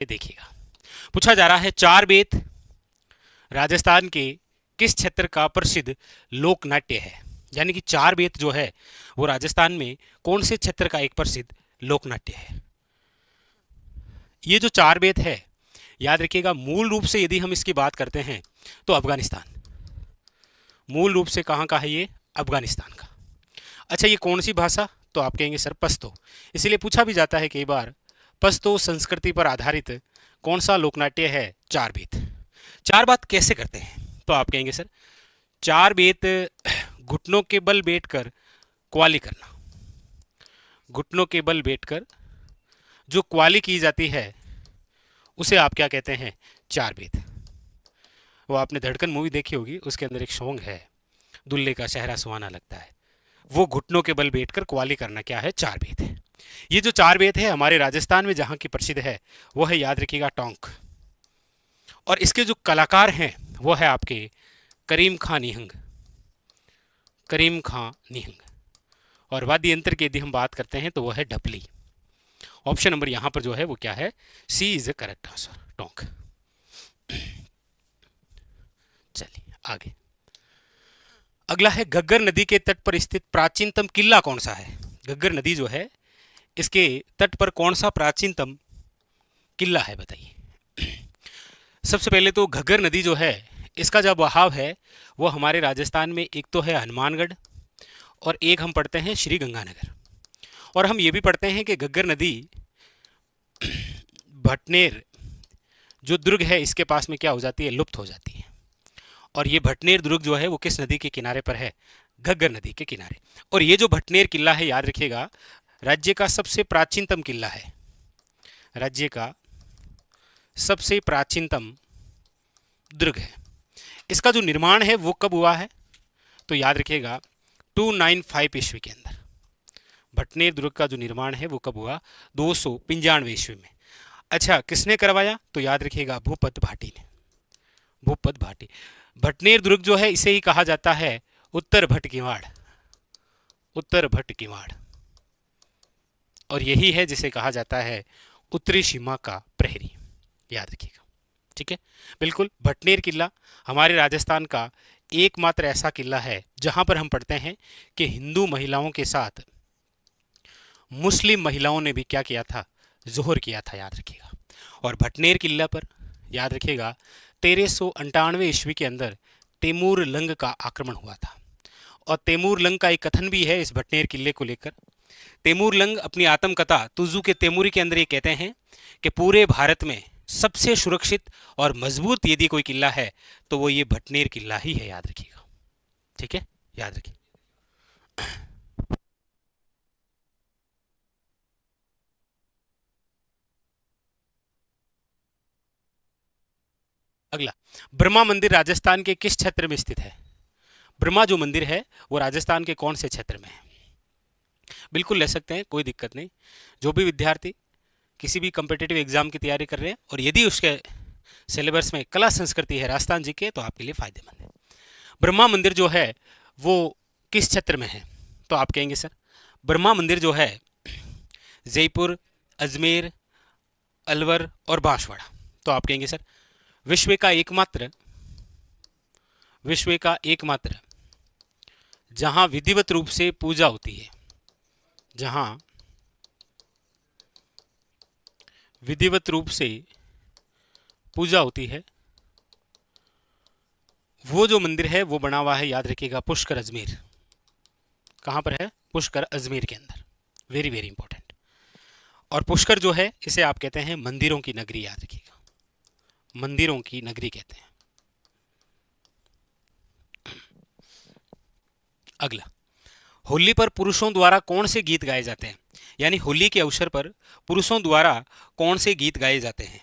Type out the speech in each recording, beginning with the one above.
ये देखिएगा, पूछा जा रहा है चार बेत राजस्थान के किस क्षेत्र का प्रसिद्ध लोक नाट्य है। यानी कि चार बेत जो है वो राजस्थान में कौन से क्षेत्र का एक प्रसिद्ध लोक नाट्य है। ये जो चार बेत है, याद रखिएगा, मूल रूप से यदि हम इसकी बात करते हैं तो अफगानिस्तान, मूल रूप से कहाँ का है ये, अफगानिस्तान का। अच्छा, ये कौन सी भाषा, तो आप कहेंगे सर पश्तो। इसीलिए पूछा भी जाता है कई बार, पश्तो संस्कृति पर आधारित कौन सा लोकनाट्य है, चार बेत। चार बात कैसे करते हैं, तो आप कहेंगे सर चार बेत घुटनों के बल बैठकर क्वाली करना, घुटनों के बल बैठकर जो क्वाली की जाती है उसे आप क्या कहते हैं, चार बेत। वो आपने धड़कन मूवी देखी होगी, उसके अंदर एक सॉन्ग है, दुल्ले का चेहरा सुहाना लगता है, वो घुटनों के बल बैठकर क्वाली करना क्या है, चार बेत है। ये जो चार बेत है हमारे राजस्थान में जहां की प्रसिद्ध है वो है, याद रखिएगा, टोंक। और इसके जो कलाकार हैं वो है आपके करीम खां निहंग, करीम खां निहंग। और वाद्य यंत्र की यदि हम बात करते हैं तो वो है ढपली। ऑप्शन नंबर यहां पर जो है वो क्या है, C is the correct answer, Tonk. चलिए आगे, अगला है घग्गर नदी के तट पर स्थित प्राचीनतम किला कौन सा है। घग्गर नदी जो है इसके तट पर कौन सा प्राचीनतम किला है, बताइए। सबसे पहले तो घग्गर नदी जो है इसका जो बहाव है वो हमारे राजस्थान में एक तो है हनुमानगढ़ और एक हम पढ़ते हैं श्री गंगानगर। और हम ये भी पढ़ते हैं कि घग्गर नदी भटनेर जो दुर्ग है इसके पास में क्या हो जाती है, लुप्त हो जाती है। और ये भटनेर दुर्ग जो है वो किस नदी के किनारे पर है, घग्गर नदी के किनारे। और ये जो भटनेर किला है, याद रखिएगा, राज्य का सबसे प्राचीनतम किला है, राज्य का सबसे प्राचीनतम दुर्ग है। इसका जो निर्माण है वो कब हुआ है, तो याद रखिएगा 295 ईस्वी के अंदर। भटनेर दुर्ग का जो निर्माण है वो कब हुआ, 295 ईस्वी में। अच्छा, किसने करवाया, तो याद रखिएगा भूपत भाटी ने, भूपत भाटी। भटनेर दुर्ग जो है इसे ही कहा जाता है उत्तर भट किवाड़, उत्तर भट किवाड़। और यही है जिसे कहा जाता है उत्तरी सीमा का प्रहरी, याद रखिएगा, ठीक है। बिल्कुल, भटनेर किला हमारे राजस्थान का एकमात्र ऐसा किला है जहां पर हम पढ़ते हैं कि हिंदू महिलाओं के साथ मुस्लिम महिलाओं ने भी क्या किया था, जोहर किया था, याद रखिएगा। और भटनेर किला पर याद रखिएगा 1398 ईस्वी के अंदर तैमूर लंग का आक्रमण हुआ था। और तैमूर लंग का एक कथन भी है इस भटनेर किले को लेकर। तैमूर लंग अपनी आत्मकथा तुजू के तैमूरी के अंदर ये कहते हैं कि पूरे भारत में सबसे सुरक्षित और मजबूत यदि कोई किला है तो वो ये भटनेर किला ही है, याद रखिएगा, ठीक है, याद रखिए। अगला, ब्रह्मा मंदिर राजस्थान के किस क्षेत्र में स्थित है। ब्रह्मा जो मंदिर है वो राजस्थान के कौन से क्षेत्र में है। बिल्कुल ले सकते हैं, कोई दिक्कत नहीं। जो भी विद्यार्थी किसी भी कम्पिटेटिव एग्जाम की तैयारी कर रहे हैं और यदि उसके सिलेबस में कला संस्कृति है राजस्थान जी के, तो आपके लिए फायदेमंद है। ब्रह्मा मंदिर जो है वो किस क्षेत्र में है, तो आप कहेंगे सर ब्रह्मा मंदिर जो है जयपुर, अजमेर, अलवर और बांसवाड़ा। तो आप कहेंगे सर विश्व का एकमात्र, विश्व का एकमात्र जहां विधिवत रूप से पूजा होती है, जहां विधिवत रूप से पूजा होती है, वो जो मंदिर है वो बना हुआ है, याद रखिएगा, पुष्कर अजमेर। कहां पर है, पुष्कर अजमेर के अंदर, वेरी वेरी इंपॉर्टेंट। और पुष्कर जो है इसे आप कहते हैं मंदिरों की नगरी, याद रखिएगा, मंदिरों की नगरी कहते हैं। अगला, होली पर पुरुषों द्वारा कौन से गीत गाए जाते हैं, यानी होली के अवसर पर पुरुषों द्वारा कौन से गीत गाए जाते हैं,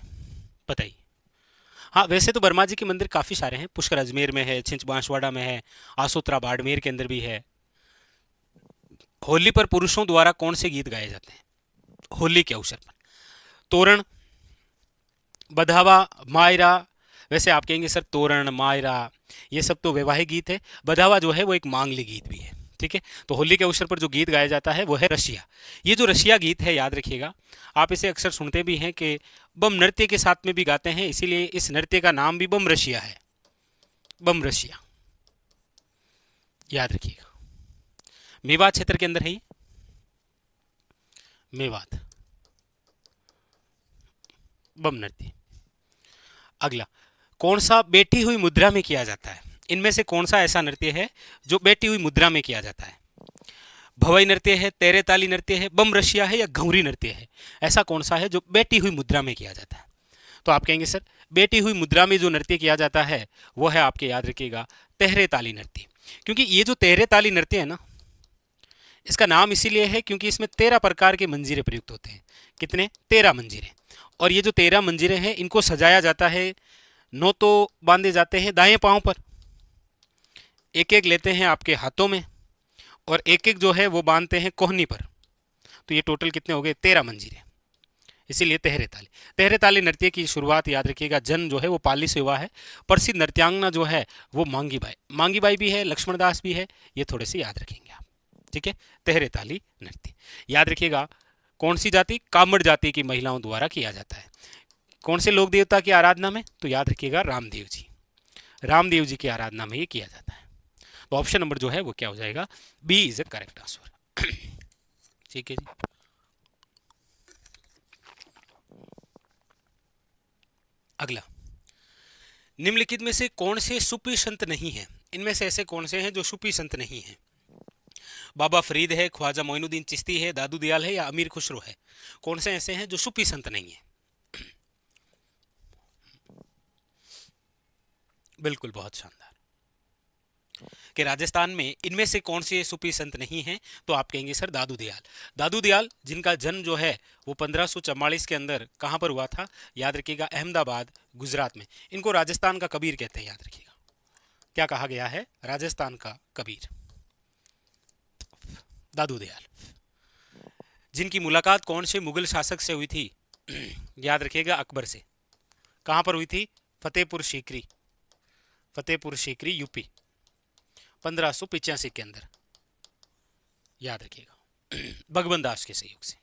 बताइए। हाँ, वैसे तो वर्मा जी के मंदिर काफी सारे हैं, पुष्कर अजमेर में है, छिंच बांसवाड़ा में है, आसोत्रा बाड़मेर के अंदर भी है। होली पर पुरुषों द्वारा कौन से गीत गाए जाते हैं होली के अवसर पर, तोरण, बधावा, मायरा। वैसे आप कहेंगे सर तोरण, मायरा ये सब तो वैवाहिक गीत है, बधावा जो है वो एक मांगलिक गीत भी है, ठीक है। तो होली के अवसर पर जो गीत गाया जाता है वो है रशिया। ये जो रशिया गीत है याद रखिएगा, आप इसे अक्सर सुनते भी हैं कि बम नृत्य के साथ में भी गाते हैं, इसीलिए इस नृत्य का नाम भी बम रशिया है, बम रशिया, याद रखिएगा। मेवात क्षेत्र के अंदर है ये, मेवात बम नृत्य। अगला, कौन सा बैठी हुई मुद्रा में किया जाता है? इनमें से कौन सा ऐसा नृत्य है जो बैठी हुई मुद्रा में किया जाता है? भवई नृत्य है, तेरे ताली नृत्य है, बम रशिया है, या घुंघरी नृत्य है? ऐसा कौन सा है जो बैठी हुई मुद्रा में किया जाता है? तो आप कहेंगे सर बैठी हुई मुद्रा में जो नृत्य किया जाता है वो है आपके, याद रखिएगा, तेहरे ताली नृत्य। क्योंकि ये जो तेहरे ताली नृत्य है ना, इसका नाम इसीलिए है क्योंकि इसमें 13 प्रकार के मंजीरे प्रयुक्त होते हैं। कितने? 13 मंजीरे। और ये जो 13 मंजीरे हैं इनको सजाया जाता है, 9 तो बांधे जाते हैं दाएं पांव पर, एक एक लेते हैं आपके हाथों में, और एक एक जो है वो बांधते हैं कोहनी पर। तो ये टोटल कितने हो गए? 13 मंजीरे, इसीलिए तेहरे ताली। तेहरे ताली नृत्य की शुरुआत याद रखिएगा जन्म जो है वो पाली से हुआ है। प्रसिद्ध नृत्यांगना जो है वो मांगी बाई, मांगी बाई भी है, लक्ष्मण दास भी है, ये थोड़े से याद रखेंगे आप, ठीक है। तेहरे ताली नृत्य याद रखिएगा, कौन सी जाति? कामड़ जाति की महिलाओं द्वारा किया जाता है। कौन से लोक देवता की आराधना में? तो याद रखिएगा रामदेव जी, रामदेव जी की आराधना में ये किया जाता है। तो ऑप्शन नंबर जो है वो क्या हो जाएगा? B is A correct answer, ठीक है जी। अगला, निम्नलिखित में से कौन से सूफी संत नहीं हैं? इनमें से ऐसे कौन से हैं जो सूफी संत नहीं हैं? बाबा फरीद है, ख्वाजा मोइनुद्दीन चिश्ती है, दादू दयाल है, या अमीर खुसरो है? कौन से ऐसे हैं जो सूफी संत नहीं है? बिल्कुल, बहुत शानदार। कि राजस्थान में इनमें से कौन से सूफी संत नहीं हैं? तो आप कहेंगे सर दादू दयाल। दादू दयाल जिनका जन्म जो है वो 1544 के अंदर कहां पर हुआ था? याद रखिएगा अहमदाबाद, गुजरात में। इनको राजस्थान का कबीर कहते हैं, याद रखिएगा। क्या कहा गया है? राजस्थान का कबीर, दादू दयाल। जिनकी मुलाकात कौन से मुगल शासक से हुई थी? याद रखिएगा अकबर से। कहां पर हुई थी? फतेहपुर सीकरी, फतेहपुर सीकरी यूपी, 1585 के अंदर, याद रखिएगा, भगवंत दास के सहयोग से।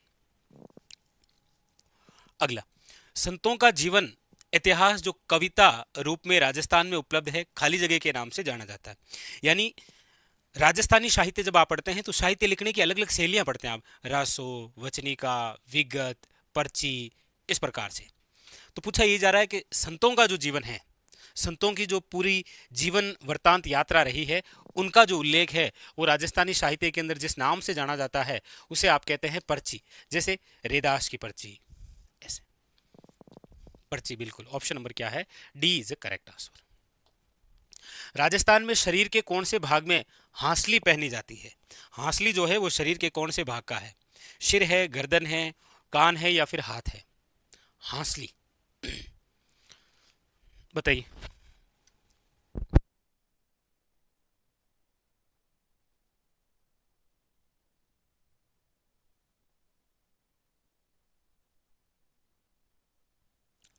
अगला, संतों का जीवन इतिहास जो कविता रूप में राजस्थान में उपलब्ध है, खाली जगह के नाम से जाना जाता है। यानी राजस्थानी साहित्य जब आप पढ़ते हैं तो साहित्य लिखने की अलग अलग शैलियां पढ़ते हैं आप, रासो, वचनिका, विगत, पर्ची, इस प्रकार से। तो पूछा ये जा रहा है कि संतों का जो जीवन है, संतों की जो पूरी जीवन वृत्तांत यात्रा रही है, उनका जो उल्लेख है वो राजस्थानी साहित्य के अंदर जिस नाम से जाना जाता है उसे आप कहते हैं पर्ची। जैसे रेदास की पर्ची, ऐसे पर्ची। बिल्कुल, ऑप्शन नंबर क्या है? D is correct answer. Rajasthan में शरीर के कौन से भाग में हांसली पहनी जाती है? हांसली जो है वो शरीर के कौन से भाग का है? सिर है, गर्दन है, कान है, या फिर हाथ है? हांसली बताइए।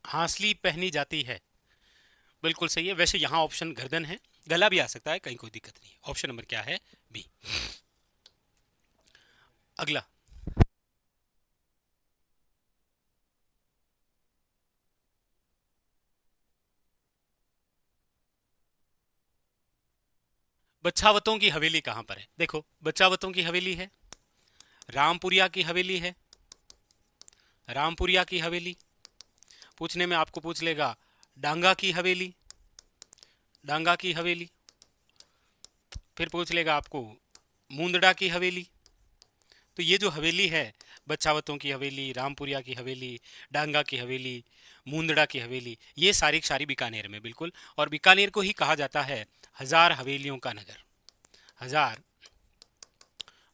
हांसली पहनी जाती है, बिल्कुल सही है। वैसे यहां ऑप्शन गर्दन है, गला भी आ सकता है, कहीं कोई दिक्कत नहीं है। ऑप्शन नंबर क्या है? बी। अगला, बच्छावतों की हवेली कहां पर है? देखो, बच्छावतों की हवेली है, रामपुरिया की हवेली है, रामपुरिया की हवेली। पूछने में आपको पूछ लेगा डांगा की हवेली, डांगा की हवेली। फिर पूछ लेगा आपको मुंदड़ा की हवेली। तो ये जो हवेली है, बच्छावतों की हवेली, रामपुरिया की हवेली, डांगा की हवेली, मुंदड़ा की हवेली, ये सारी सारी बीकानेर में, बिल्कुल। और बीकानेर को ही कहा जाता है हजार हवेलियों का नगर, हजार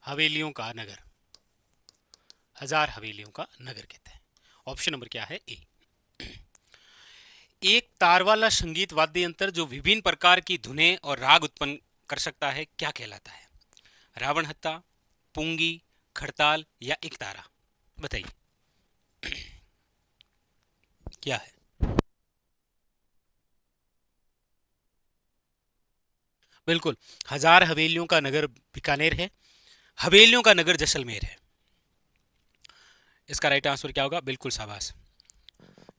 हवेलियों का नगर, हजार हवेलियों का नगर कहते हैं। ऑप्शन नंबर क्या है? ए। एक तार वाला संगीत वाद्य यंत्र जो विभिन्न प्रकार की धुनें और राग उत्पन्न कर सकता है क्या कहलाता है? रावण हत्ता, पुंगी, खड़ताल, या एक तारा? बताइए क्या है? बिल्कुल। हजार हवेलियों का नगर बीकानेर है, हवेलियों का नगर जैसलमेर है। इसका राइट आंसर क्या होगा? बिल्कुल, शाबाश,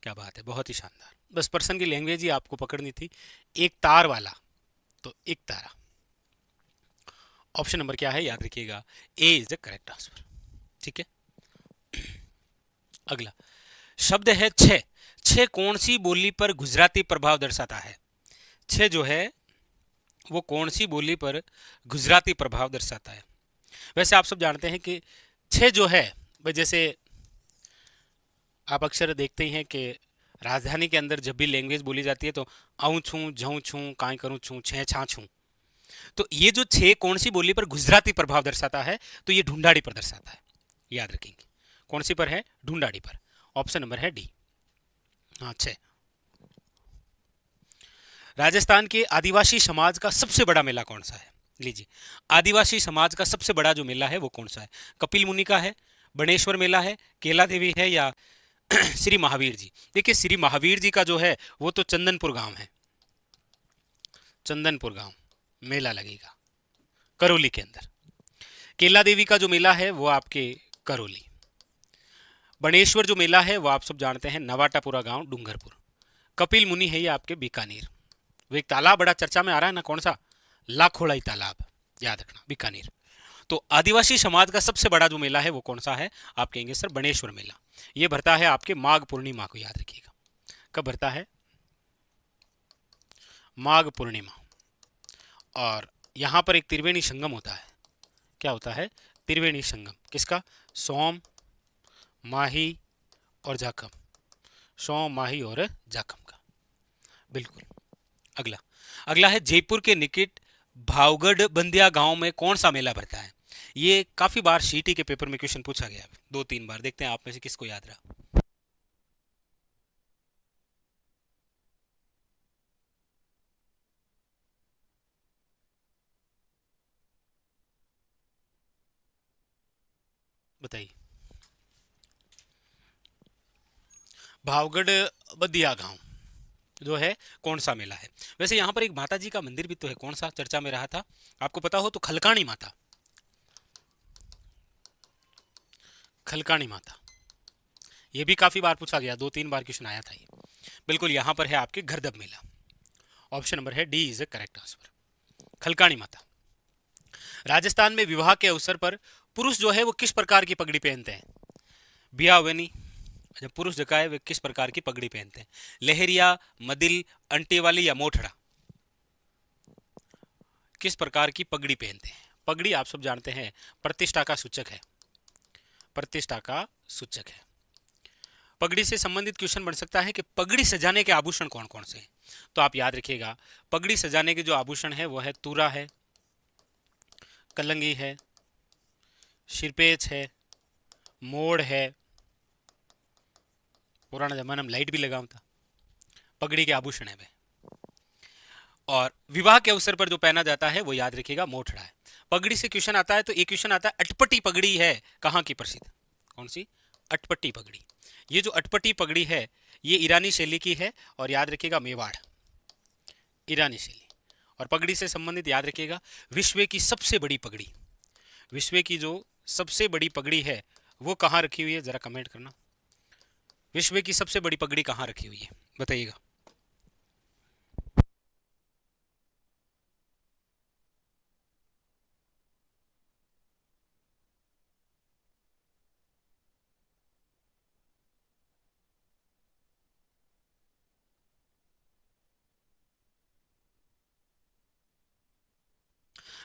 क्या बात है, बहुत ही शानदार। बस पर्सन की लैंग्वेज ही आपको पकड़नी थी। एक तार वाला, तो एक तारा। ऑप्शन नंबर क्या है, याद रखिएगा, ए इज द करेक्ट आंसर। ठीक है, अगला शब्द है छह। छह कौन सी बोली पर गुजराती प्रभाव दर्शाता है? छह जो है वो कौन सी बोली पर गुजराती प्रभाव दर्शाता है? वैसे आप सब जानते हैं कि छह जो है, भाई जैसे आप अक्सर देखते ही हैं कि राजधानी के अंदर जब भी लैंग्वेज बोली जाती है तो आऊँ छूँ, जाऊँ छूँ, काई करूँ छूँ, छः छा छूँ। तो ये जो छह कौन सी बोली पर गुजराती प्रभाव दर्शाता है? तो ये ढूंढाड़ी पर दर्शाता है, याद रखेंगे। कौन सी पर है? ढूंढाड़ी पर। ऑप्शन नंबर है डी। हाँ, छह। राजस्थान के आदिवासी समाज का सबसे बड़ा मेला कौन सा है? लीजिए, आदिवासी समाज का सबसे बड़ा जो मेला है वो कौन सा है? कपिल मुनि का है, बनेश्वर मेला है, केला देवी है, या श्री महावीर जी? देखिए, श्री महावीर जी का जो है वो तो चंदनपुर गांव है, चंदनपुर गांव मेला लगेगा करौली के अंदर। केला देवी का जो मेला है वो आपके करौली। बनेश्वर जो मेला है वो आप सब जानते हैं, नवाटापुरा गांव, डूंगरपुर। कपिल मुनि है ये आपके बीकानेर। वो एक तालाब बड़ा चर्चा में आ रहा है ना, कौन सा? लाखोड़ाई तालाब, याद रखना, बीकानेर। तो आदिवासी समाज का सबसे बड़ा जो मेला है वो कौन सा है? आप कहेंगे सर बनेश्वर मेला। ये भरता है आपके माघ पूर्णिमा को, याद रखिएगा। कब भरता है? माघ पूर्णिमा। और यहां पर एक त्रिवेणी संगम होता है। क्या होता है? त्रिवेणी संगम। किसका? सोम, माही और जाखम। सोम, माही और जाखम का। बिल्कुल। अगला अगला है जयपुर के निकट भावगढ़ बंदिया गांव में कौन सा मेला भरता है? ये काफी बार सीटी के पेपर में क्वेश्चन पूछा गया है, 2-3 बार। देखते हैं आप में से किसको याद रहा। बताइए। भावगढ़ बंदिया गांव जो है कौन सा मेला है? वैसे यहाँ पर एक माता जी का मंदिर भी तो है, कौन सा चर्चा में रहा था? आपको पता हो तो खलकाणी माता। खलकाणी माता, ये भी काफी बार पूछा गया, 2-3 बार क्वेश्चन आया था ये। बिल्कुल, यहाँ पर है आपके घरदब मेला। ऑप्शन नंबर है D is the correct answer, खलकाणी माता। राजस्थान में विवाह के अवसर पर पुरुष जो है वो किस प्रकार की पगड़ी पहनते हैं? बियावनी, जब पुरुष जो है वे किस प्रकार की पगड़ी पहनते हैं? लहरिया, मदिल, अंटे वाली या मोठड़ा? किस प्रकार की पगड़ी पहनते हैं? पगड़ी आप सब जानते हैं प्रतिष्ठा का सूचक है, प्रतिष्ठा का सूचक है। पगड़ी से संबंधित क्वेश्चन बन सकता है कि पगड़ी सजाने के आभूषण कौन कौन से हैं? तो आप याद रखिएगा, पगड़ी सजाने के जो आभूषण है वो है तूरा है, कलंगी है, सिरपेच है, मोड़ है। पुराना जमाना में लाइट भी लगा था। पगड़ी के आभूषण है वे। और विवाह के अवसर पर जो पहना जाता है वो याद रखिएगा मोठड़ा है। पगड़ी से क्वेश्चन आता है तो एक क्वेश्चन आता है, अटपटी पगड़ी है कहाँ की प्रसिद्ध? कौन सी? अटपटी पगड़ी। ये जो अटपटी पगड़ी है ये ईरानी शैली की है, और याद रखिएगा मेवाड़, ईरानी शैली। और पगड़ी से संबंधित याद रखिएगा, विश्व की सबसे बड़ी पगड़ी, विश्व की जो सबसे बड़ी पगड़ी है वो कहाँ रखी हुई है? जरा कमेंट करना, विश्व की सबसे बड़ी पगड़ी कहाँ रखी हुई है, बताइएगा।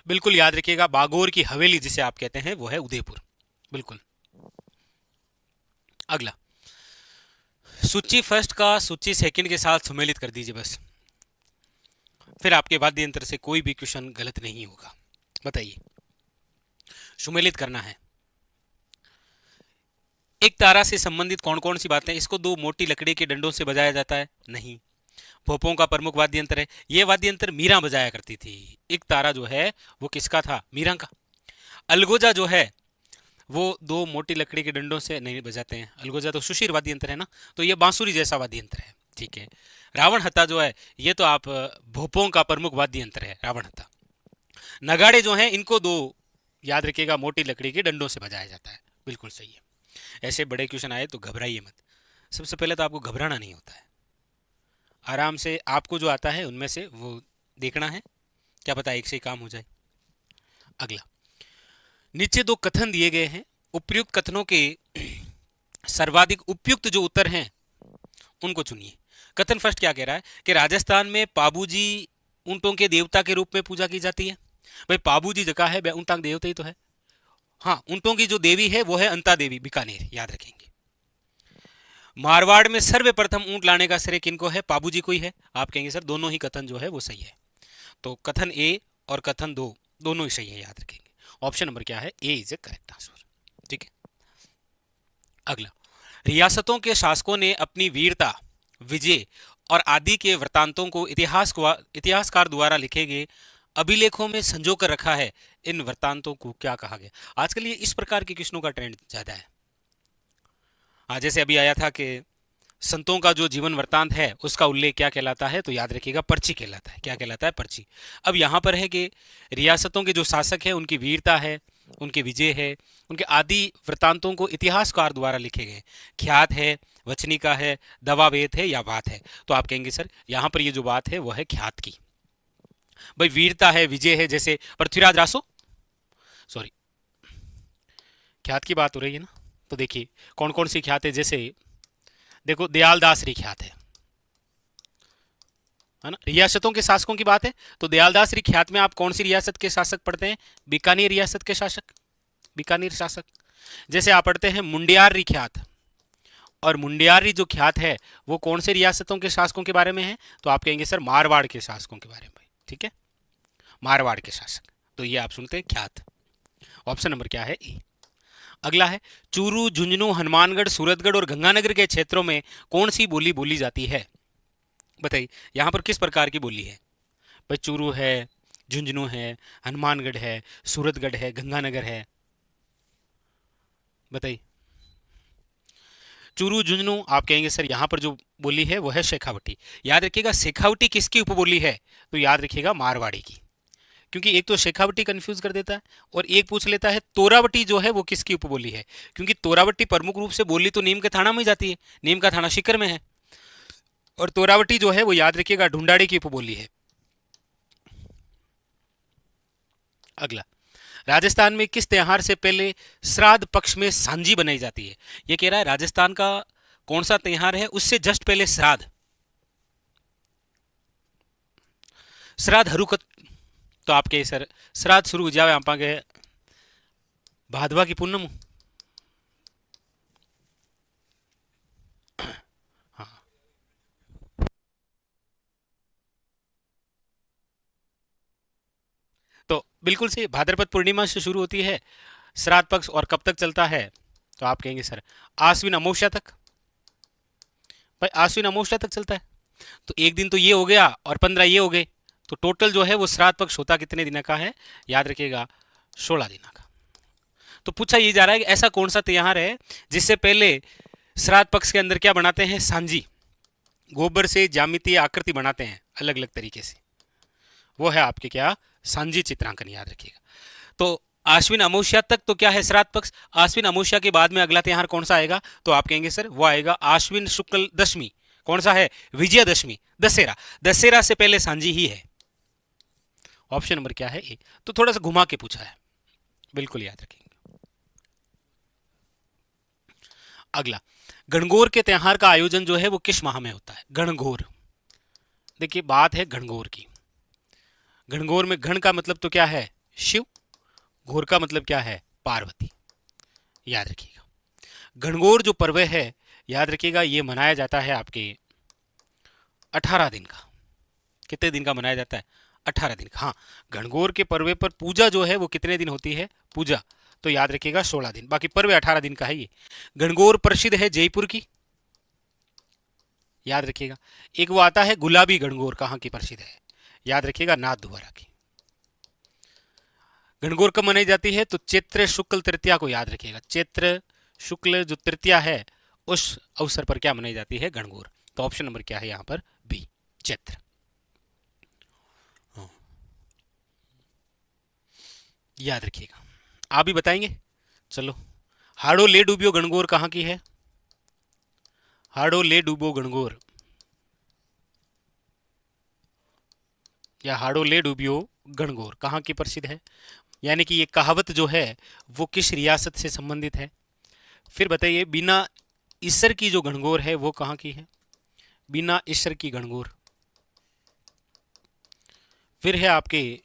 बिल्कुल याद रखिएगा, बागोर की हवेली जिसे आप कहते हैं वो है उदयपुर। बिल्कुल। अगला, सूची फर्स्ट का सूची सेकंड के साथ सुमेलित कर दीजिए बस, फिर आपके वाद्य यंत्र से कोई भी क्वेश्चन गलत नहीं होगा। बताइए, सुमेलित करना है। एक तारा से संबंधित कौन कौन सी बातें? इसको दो मोटी लकड़ी के डंडों से बजाया जाता है? नहीं। भोपों का प्रमुख वाद्य यंत्र है। यह वाद्य यंत्र मीरा बजाया करती थी। एक तारा जो है वो किसका था? मीरा का। अलगोजा जो है वो दो मोटी लकड़ी के डंडों से नहीं बजाते हैं, अलगोजा तो सुशीर वाद्य यंत्र है ना, तो ये बांसुरी जैसा वाद्य यंत्र है। ठीक है। रावण हत्था जो है ये तो आप भोपों का प्रमुख वाद्य यंत्र है, रावण हत्था। नगाड़े जो हैं इनको दो, याद रखिएगा, मोटी लकड़ी के डंडों से बजाया जाता है। बिल्कुल सही है। ऐसे बड़े क्वेश्चन आए तो घबराइए मत। सबसे पहले तो आपको घबराना नहीं होता है, आराम से आपको जो आता है उनमें से वो देखना है, क्या पता एक से ही काम हो जाए। अगला, नीचे दो कथन दिए गए हैं, उपयुक्त कथनों के सर्वाधिक उपयुक्त जो उत्तर हैं उनको चुनिए। कथन फर्स्ट क्या कह रहा है कि राजस्थान में पाबूजी ऊंटों के देवता के रूप में पूजा की जाती है। भाई पाबूजी जगह है, ऊंटा देवता ही तो है। हाँ, ऊंटों की जो देवी है वो है अंता देवी, बीकानेर, याद रखेंगे। मारवाड़ में सर्वप्रथम ऊंट लाने का श्रेय किनको है? पाबूजी को ही है। आप कहेंगे सर दोनों ही कथन जो है वो सही है। तो कथन ए और कथन दो दोनों ही सही है, याद रखेंगे। ऑप्शन नंबर क्या है? ए इज ए करेक्ट आंसर। ठीक है। अगला, रियासतों के शासकों ने अपनी वीरता, विजय और आदि के वृतांतों को इतिहासकार द्वारा लिखे गए अभिलेखों में संजो कर रखा है। इन वृतांतों को क्या कहा गया? आजकल ये इस प्रकार के कृष्णों का ट्रेंड ज्यादा है। हाँ, जैसे अभी आया था कि संतों का जो जीवन वृतांत है उसका उल्लेख क्या कहलाता है? तो याद रखिएगा पर्ची कहलाता है। क्या कहलाता है? पर्ची। अब यहाँ पर है कि रियासतों के जो शासक है उनकी वीरता है, उनके विजय है, उनके आदि वृतांतों को इतिहासकार द्वारा लिखे गए। ख्यात है, वचनिका है, दवावेद है या बात है? तो आप कहेंगे सर यहाँ पर ये जो बात है वो है ख्यात की। भाई वीरता है, विजय है, जैसे पृथ्वीराज रासो, सॉरी, ख्यात की बात हो रही है ना। तो देखिए कौन कौन सी ख्यात है, जैसे देखो दयालदास री ख्यात है ना। रियासतों के शासकों की बात है तो दयालदास री ख्यात में आप कौन सी रियासत के शासक पढ़ते हैं? बीकानेर रियासत के शासक, बीकानेर शासक। जैसे आप पढ़ते हैं मुंडियार री ख्यात, और मुंडियार री जो ख्यात है वो कौन से रियासतों के शासकों के बारे में है? तो आप कहेंगे सर मारवाड़ के शासकों के बारे में। ठीक है, मारवाड़ के शासक। तो ये आप सुनते हैं ख्यात। ऑप्शन नंबर क्या है? ए। अगला है, चूरू, झुंझुनू, हनुमानगढ़, सूरतगढ़ और गंगानगर के क्षेत्रों में कौन सी बोली बोली जाती है? बताइए यहां पर किस प्रकार की बोली है? भाई चूरू है, झुंझुनू है, हनुमानगढ़ है, सूरतगढ़ है, गंगानगर है, बताइए। चूरू झुंझुनू आप कहेंगे सर यहां पर जो बोली है वो है शेखावटी। याद रखिएगा शेखावटी किसकी उपबोली है? तो याद रखिएगा मारवाड़ी की। क्योंकि एक तो शेखावटी कंफ्यूज कर देता है और एक पूछ लेता है तोरावटी जो है वो किसकी उपबोली है। क्योंकि तोरावटी प्रमुख रूप से बोली तो नीम के थाना में जाती है, नीम का थाना सीकर में है, और तोरावटी जो है वो याद रखिएगा ढूंढाड़ी की उपबोली है। अगला, राजस्थान में किस त्योहार से पहले श्राद्ध पक्ष में सांझी बनाई जाती है? ये कह रहा है राजस्थान का कौन सा त्योहार है उससे जस्ट पहले श्राद्ध, श्राद्ध हरुकत। तो आप कहे सर श्राद्ध शुरू हो जाए आप के भादवा की पूनम। हाँ, तो बिल्कुल से भाद्रपद पूर्णिमा से शुरू होती है श्राद्ध पक्ष, और कब तक चलता है? तो आप कहेंगे सर आश्विन अमावस्या तक। भाई आश्विन अमावस्या तक चलता है, तो एक दिन तो ये हो गया और 15 ये हो गए, तो टोटल जो है वो श्राद्ध पक्ष होता कितने दिन का है? याद रखिएगा 16 दिन का। तो पूछा ये जा रहा है कि ऐसा कौन सा त्योहार है जिससे पहले श्राद्ध पक्ष के अंदर क्या बनाते हैं? सांझी, गोबर से ज्यामितीय आकृति बनाते हैं अलग अलग तरीके से, वो है आपके क्या? सांझी चित्रांकन, याद रखिएगा। तो आश्विन अमावस्या तक तो क्या है? श्राद्ध पक्ष। आश्विन अमावस्या के बाद में अगला त्योहार कौन सा आएगा? तो आप कहेंगे सर वो आएगा आश्विन शुक्ल दशमी। कौन सा है? विजयादशमी, दशहरा। दशहरा से पहले सांझी ही है। ऑप्शन नंबर क्या है? ए। तो थोड़ा सा घुमा के पूछा है, बिल्कुल याद रखेंगे। अगला, गणगौर के त्योहार का आयोजन जो है वो किस माह में होता है? गणगौर, देखिए बात है गणगौर की। गणगौर में गण का मतलब तो क्या है? शिव, घोर का मतलब क्या है? पार्वती, याद रखिएगा। गणगौर जो पर्व है याद रखिएगा ये मनाया जाता है आपके 18 दिन का। कितने दिन का मनाया जाता है? 18 दिन का। हाँ, गणगौर के पर्व पर पूजा जो है वो कितने दिन होती है? पूजा तो याद रखिएगा 16 दिन, बाकी पर्व 18 दिन का है। ये गणगौर प्रसिद्ध है जयपुर की, याद रखिएगा। एक वो आता है गुलाबी गणगौर, कहाँ की प्रसिद्ध है? याद रखिएगा नाथ द्वारा की। गणगौर कब मनाई जाती है? तो चैत्र शुक्ल तृतीया को याद रखिएगा। चैत्र शुक्ल जो तृतीया है उस अवसर पर क्या मनाई जाती है? गणगौर। तो ऑप्शन नंबर क्या है यहाँ पर? बी, चैत्र। याद रखिएगा। आप भी बताएंगे। चलो, हाड़ो ले डूबियो गणगौर कहाँ की है? हाड़ो ले डूबो गणगौर या हाड़ो ले डूबियो गणगौर कहाँ की प्रसिद्ध है? यानी कि ये कहावत जो है वो किस रियासत से संबंधित है? फिर बताइए, बिना ईसर की जो गणगौर है वो कहाँ की है? बिना ईसर की गणगौर। फिर है आपके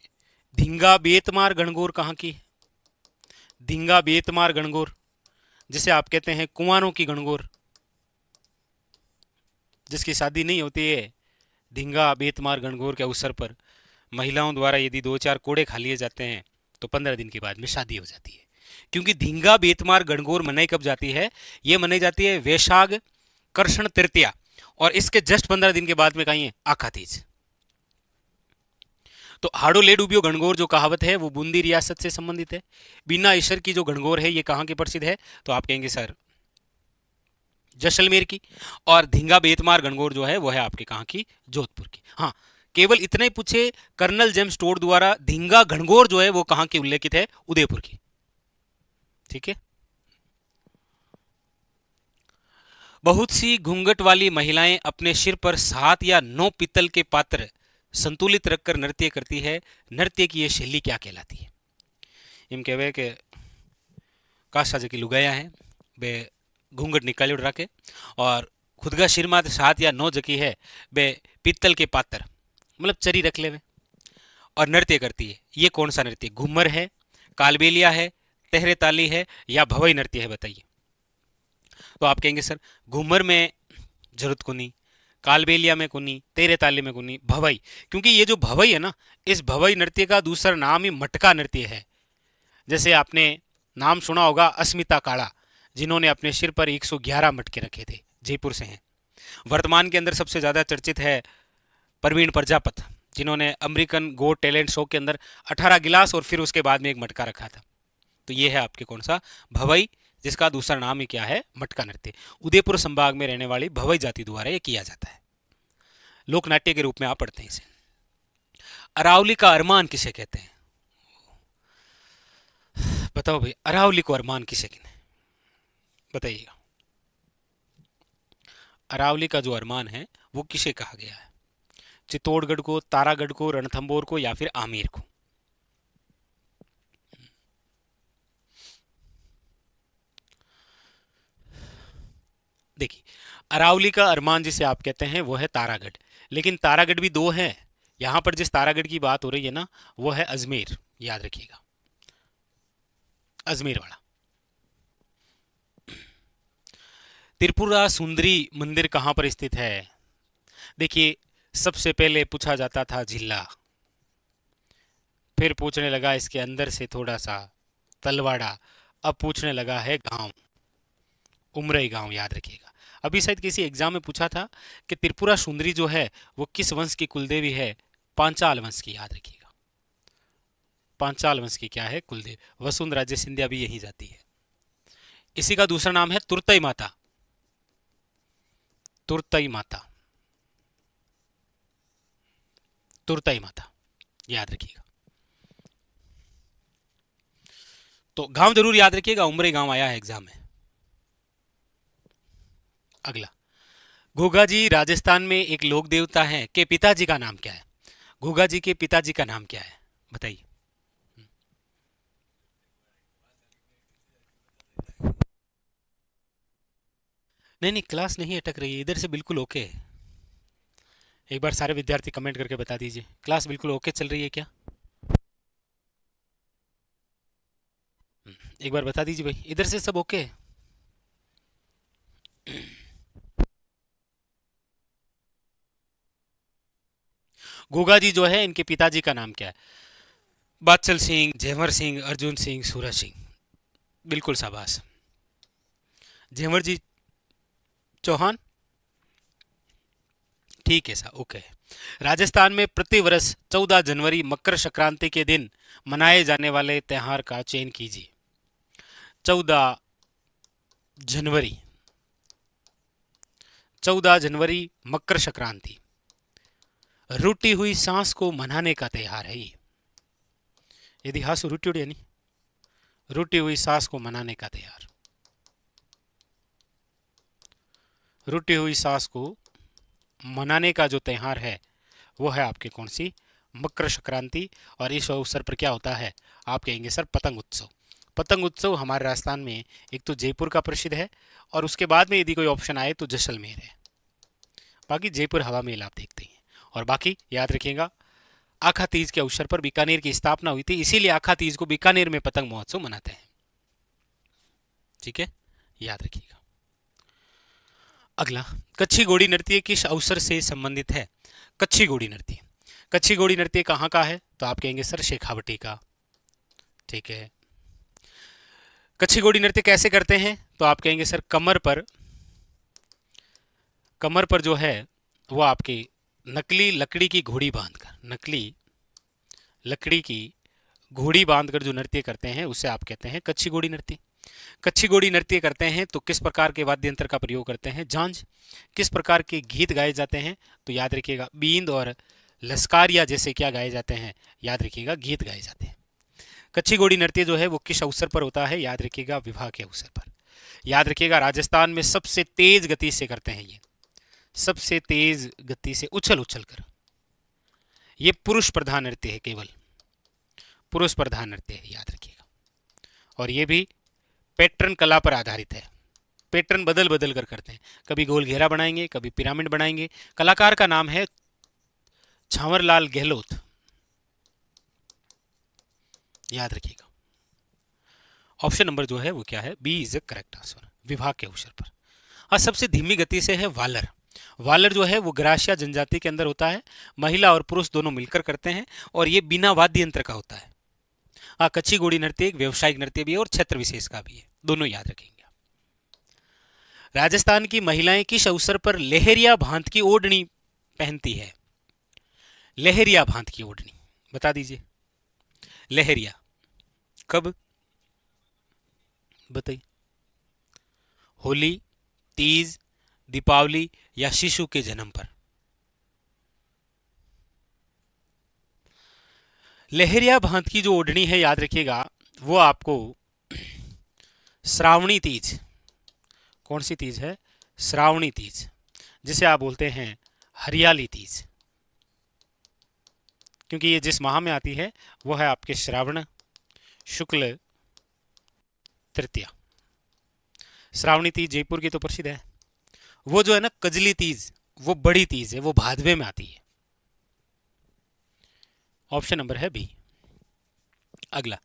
धिंगा बेतमार गणगौर कहाँ की है? धिंगा बेतमार गणगौर, जिसे आप कहते हैं कुंवारों की गणगौर, जिसकी शादी नहीं होती है, धिंगा बेतमार गणगौर के अवसर पर महिलाओं द्वारा यदि 2-4 कोड़े खा लिए जाते हैं तो 15 दिन के बाद में शादी हो जाती है। क्योंकि धिंगा बेतमार गणगौर मनाई कब जाती है? ये मनाई जाती है वैशाख कृष्ण तृतीया, और इसके जस्ट 15 दिन के बाद में कहीं है आखा तीज। तो हाड़ो ले डूबियो गणगौर जो कहावत है वो बूंदी रियासत से संबंधित है। बिना ईश्वर की जो गणगौर है ये कहाँ की प्रसिद्ध है? तो आप कहेंगे सर जैसलमेर की। और धिंगा बेतमार गणगौर जो है वो है आपके कहाँ की? जोधपुर की। हाँ, केवल इतना ही पूछे, कर्नल जेम्स टोड द्वारा धिंगा गणगौर जो है वो कहाँ की उल्लेखित है? उदयपुर की। ठीक है। बहुत सी घूंघट वाली महिलाएं अपने सिर पर 7 या 9 पीतल के पात्र संतुलित रखकर नृत्य करती है। नृत्य की यह शैली क्या कहलाती है? इम कहवे के काशा जी की लुगाया है बे घूंघट निकाली उड़ रखे और खुद का सिर मात्र 7 या 9 जकी है बे पीतल के पात्र मतलब चरी रख ले और नृत्य करती है। ये कौन सा नृत्य? घूमर है, कालबेलिया है, तहरे ताली है या भवई नृत्य है? बताइए। तो आप कहेंगे सर घूमर में जरूरत को नहीं, कालबेलिया में कोनी, तेरे ताली में कोनी, भवई। क्योंकि ये जो भवई है ना, इस भवई नृत्य का दूसरा नाम ही मटका नृत्य है। जैसे आपने नाम सुना होगा अस्मिता काड़ा, जिन्होंने अपने सिर पर 111 मटके रखे थे, जयपुर से हैं। वर्तमान के अंदर सबसे ज्यादा चर्चित है प्रवीण प्रजापत, जिन्होंने अमेरिकन गो टैलेंट शो के अंदर 18 गिलास और फिर उसके बाद में एक मटका रखा था। तो ये है आपके कौन सा? भवई, जिसका दूसरा नाम ही क्या है? मटका नृत्य। उदयपुर संभाग में रहने वाली भवई जाति द्वारा यह किया जाता है। लोक नाट्य के रूप में आप पढ़ते हैं इसे। अरावली का अरमान किसे कहते हैं? बताओ भाई, अरावली को अरमान किसे कहते हैं? बताइएगा। अरावली का जो अरमान है वो किसे कहा गया है? चित्तौड़गढ़ को, तारागढ़ को, रणथंभौर को या फिर आमेर को? देखिए, अरावली का अरमान जिसे आप कहते हैं वो है तारागढ़, लेकिन तारागढ़ भी दो हैं। यहां पर जिस तारागढ़ की बात हो रही है ना, वो है अजमेर, याद रखिएगा, अजमेर वाला। त्रिपुरा सुंदरी मंदिर कहां पर स्थित है? देखिए, सबसे पहले पूछा जाता था जिला, फिर पूछने लगा इसके अंदर से थोड़ा सा तलवाड़ा, अब पूछने लगा है गांव, उमरई गांव, याद रखिएगा। अभी शायद किसी एग्जाम में पूछा था कि त्रिपुरा सुंदरी जो है वो किस वंश की कुलदेवी है? पांचाल वंश की, याद रखिएगा। पांचाल वंश की क्या है? कुलदेवी। वसुंधरा राजे सिंधिया भी यही जाती है। इसी का दूसरा नाम है तुरतई माता, तुरतई माता, तुरतई माता, याद रखिएगा। तो गांव जरूर याद रखिएगा, उमरे गांव आया है एग्जाम में। अगला, घोघा जी राजस्थान में एक लोक देवता है के पिताजी का नाम क्या है? घोघा जी के पिताजी का नाम क्या है? बताइए। नहीं नहीं, क्लास नहीं अटक रही है, इधर से बिल्कुल ओके है। एक बार सारे विद्यार्थी कमेंट करके बता दीजिए, क्लास बिल्कुल ओके चल रही है क्या? एक बार बता दीजिए भाई, इधर से सब ओके है? गोगा जी जो है इनके पिताजी का नाम क्या है? बादशाह सिंह, झेंवर सिंह, अर्जुन सिंह, सूरज सिंह। बिल्कुल शाबाश। झेंवर जी चौहान, ठीक है साहब, ओके। राजस्थान में प्रति वर्ष 14 जनवरी मकर संक्रांति के दिन मनाए जाने वाले त्योहार का चयन कीजिए। 14 जनवरी, 14 जनवरी मकर संक्रांति, रूठी हुई सांस को मनाने का त्योहार है ये। यदि हासु रुट्युड यानी रुटी हुई सांस को मनाने का तैयार, रुटी हुई सांस को मनाने का जो त्योहार है वो है आपके कौन सी, मकर संक्रांति। और इस अवसर पर क्या होता है, आप कहेंगे सर पतंग उत्सव। पतंग उत्सव हमारे राजस्थान में एक तो जयपुर का प्रसिद्ध है, और उसके बाद में यदि कोई ऑप्शन आए तो जैसलमेर है। बाकी जयपुर हवा महल आप देखते हैं। और बाकी याद रखिएगा, आखा तीज के अवसर पर बीकानेर की स्थापना हुई थी, इसीलिए आखा तीज को बीकानेर में पतंग महोत्सव मनाते हैं। ठीक है, याद रखिएगा। अगला, कच्छी घोड़ी नृत्य किस अवसर से संबंधित है। कच्छी घोड़ी नृत्य, कच्छी घोड़ी नृत्य कहाँ का है, तो आप कहेंगे सर शेखावटी का। ठीक है, कच्छी घोड़ी नृत्य कैसे करते हैं, तो आप कहेंगे सर कमर पर जो है वो आपकी नकली लकड़ी की घोड़ी बांधकर, नकली लकड़ी की घोड़ी बांधकर जो नृत्य करते हैं उसे आप कहते हैं कच्छी घोड़ी नृत्य। कच्छी घोड़ी नृत्य करते हैं तो किस प्रकार के वाद्य यंत्र का प्रयोग करते हैं, झांझ। किस प्रकार के गीत गाए जाते हैं, तो याद रखिएगा बींद और लस्कारिया जैसे क्या गाए जाते हैं, याद रखिएगा गीत गाए जाते हैं। कच्छी घोड़ी नृत्य जो है वो किस अवसर पर होता है, याद रखिएगा विवाह के अवसर पर। याद रखिएगा राजस्थान में सबसे तेज गति से करते हैं ये, सबसे तेज गति से उछल उछल कर। ये पुरुष प्रधान नृत्य है, केवल पुरुष प्रधान नृत्य है, याद रखिएगा। और ये भी पैटर्न कला पर आधारित है, पैटर्न बदल बदल कर करते हैं, कभी गोल घेरा बनाएंगे, कभी पिरामिड बनाएंगे। कलाकार का नाम है छावरलाल गहलोत, याद रखिएगा। ऑप्शन नंबर जो है वो क्या है, B is A correct answer, विवाह के अवसर पर। हाँ, सबसे धीमी गति से है वालर। वालर जो है वो ग्रासिया जनजाति के अंदर होता है, महिला और पुरुष दोनों मिलकर करते हैं, और ये बिना वाद्य यंत्र का होता है। हाँ, कच्छी घोड़ी नृत्य एक व्यवसायिक नृत्य भी है और क्षेत्र विशेष का भी है, दोनों याद रखेंगे। राजस्थान की महिलाएं किस अवसर पर लहरिया भांत की ओढ़नी पहनती है। लहरिया भांत की ओढ़नी बता दीजिए, लहरिया कब बताइए, होली, तीज, दीपावली या शिशु के जन्म पर। लहरिया भांत की जो ओढ़नी है याद रखिएगा वो आपको श्रावणी तीज, कौन सी तीज है, श्रावणी तीज, जिसे आप बोलते हैं हरियाली तीज, क्योंकि ये जिस माह में आती है वो है आपके श्रावण शुक्ल तृतीया। श्रावणी तीज जयपुर की तो प्रसिद्ध है। वो जो है ना कजली तीज, वो बड़ी तीज है, वो भादवे में आती है। ऑप्शन नंबर है बी। अगला,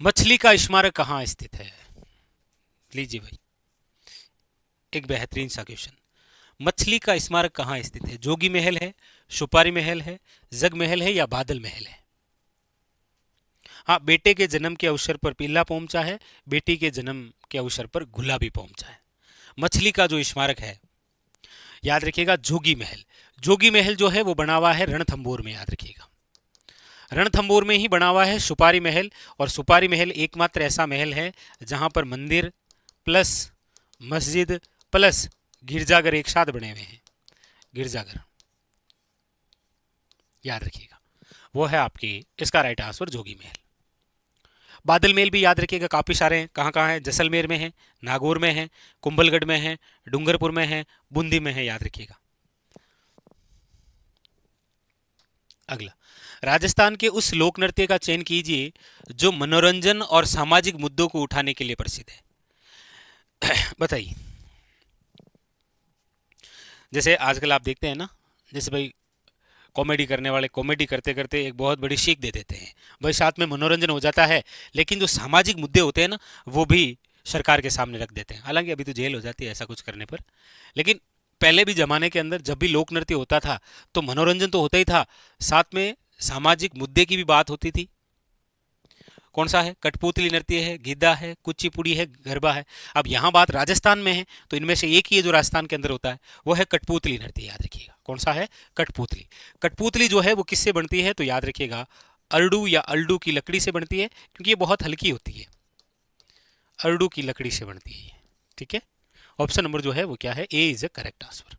मछली का स्मारक कहां स्थित है। लीजिए भाई, एक बेहतरीन सा क्वेश्चन। मछली का स्मारक कहां स्थित है, जोगी महल है, सुपारी महल है, जग महल है या बादल महल है। हाँ, बेटे के जन्म के अवसर पर पीला पहुंचा है, बेटी के जन्म के अवसर पर गुलाबी पहुंचा है। मछली का जो स्मारक है याद रखिएगा जोगी महल। जोगी महल जो है वो बना हुआ है रणथंभौर में, याद रखिएगा रणथंभौर में ही बना हुआ है सुपारी महल। और सुपारी महल एकमात्र ऐसा महल है जहां पर मंदिर प्लस मस्जिद प्लस गिरजाघर एक साथ बने हुए हैं, गिरजाघर, याद रखिएगा वो है आपकी, इसका राइट आंसर जोगी महल। बादल महल भी याद रखिएगा काफी सारे हैं, कहाँ कहाँ है, जैसलमेर में है, नागौर में है, कुंभलगढ़ में है, डूंगरपुर में है, बूंदी में है, याद रखिएगा। अगला, राजस्थान के उस लोक नृत्य का चयन कीजिए जो मनोरंजन और सामाजिक मुद्दों को उठाने के लिए प्रसिद्ध है। बताइए, जैसे आजकल आप देखते हैं ना, जैसे भाई कॉमेडी करने वाले कॉमेडी करते करते एक बहुत बड़ी सीख दे देते हैं, भाई साथ में मनोरंजन हो जाता है, लेकिन जो सामाजिक मुद्दे होते हैं ना वो भी सरकार के सामने रख देते हैं। हालांकि अभी तो जेल हो जाती है ऐसा कुछ करने पर, लेकिन पहले भी जमाने के अंदर जब भी लोक नृत्य होता था तो मनोरंजन तो होता ही था, साथ में सामाजिक मुद्दे की भी बात होती थी। कौन सा है, कठपुतली नृत्य है, गिद्दा है, कुचिपुड़ी है, गरबा है। अब यहाँ बात राजस्थान में है तो इनमें से एक ही है जो राजस्थान के अंदर होता है, वो है कठपुतली नृत्य, याद रखिएगा। कौन सा है, कठपुतली। कठपुतली जो है वो किससे बनती है, तो याद रखिएगा अरडू या अल्डू की लकड़ी से बनती है, क्योंकि ये बहुत हल्की होती है, अरडू की लकड़ी से बनती है ये। ठीक है, ऑप्शन नंबर जो है वो क्या है, ए इज ए करेक्ट आंसर।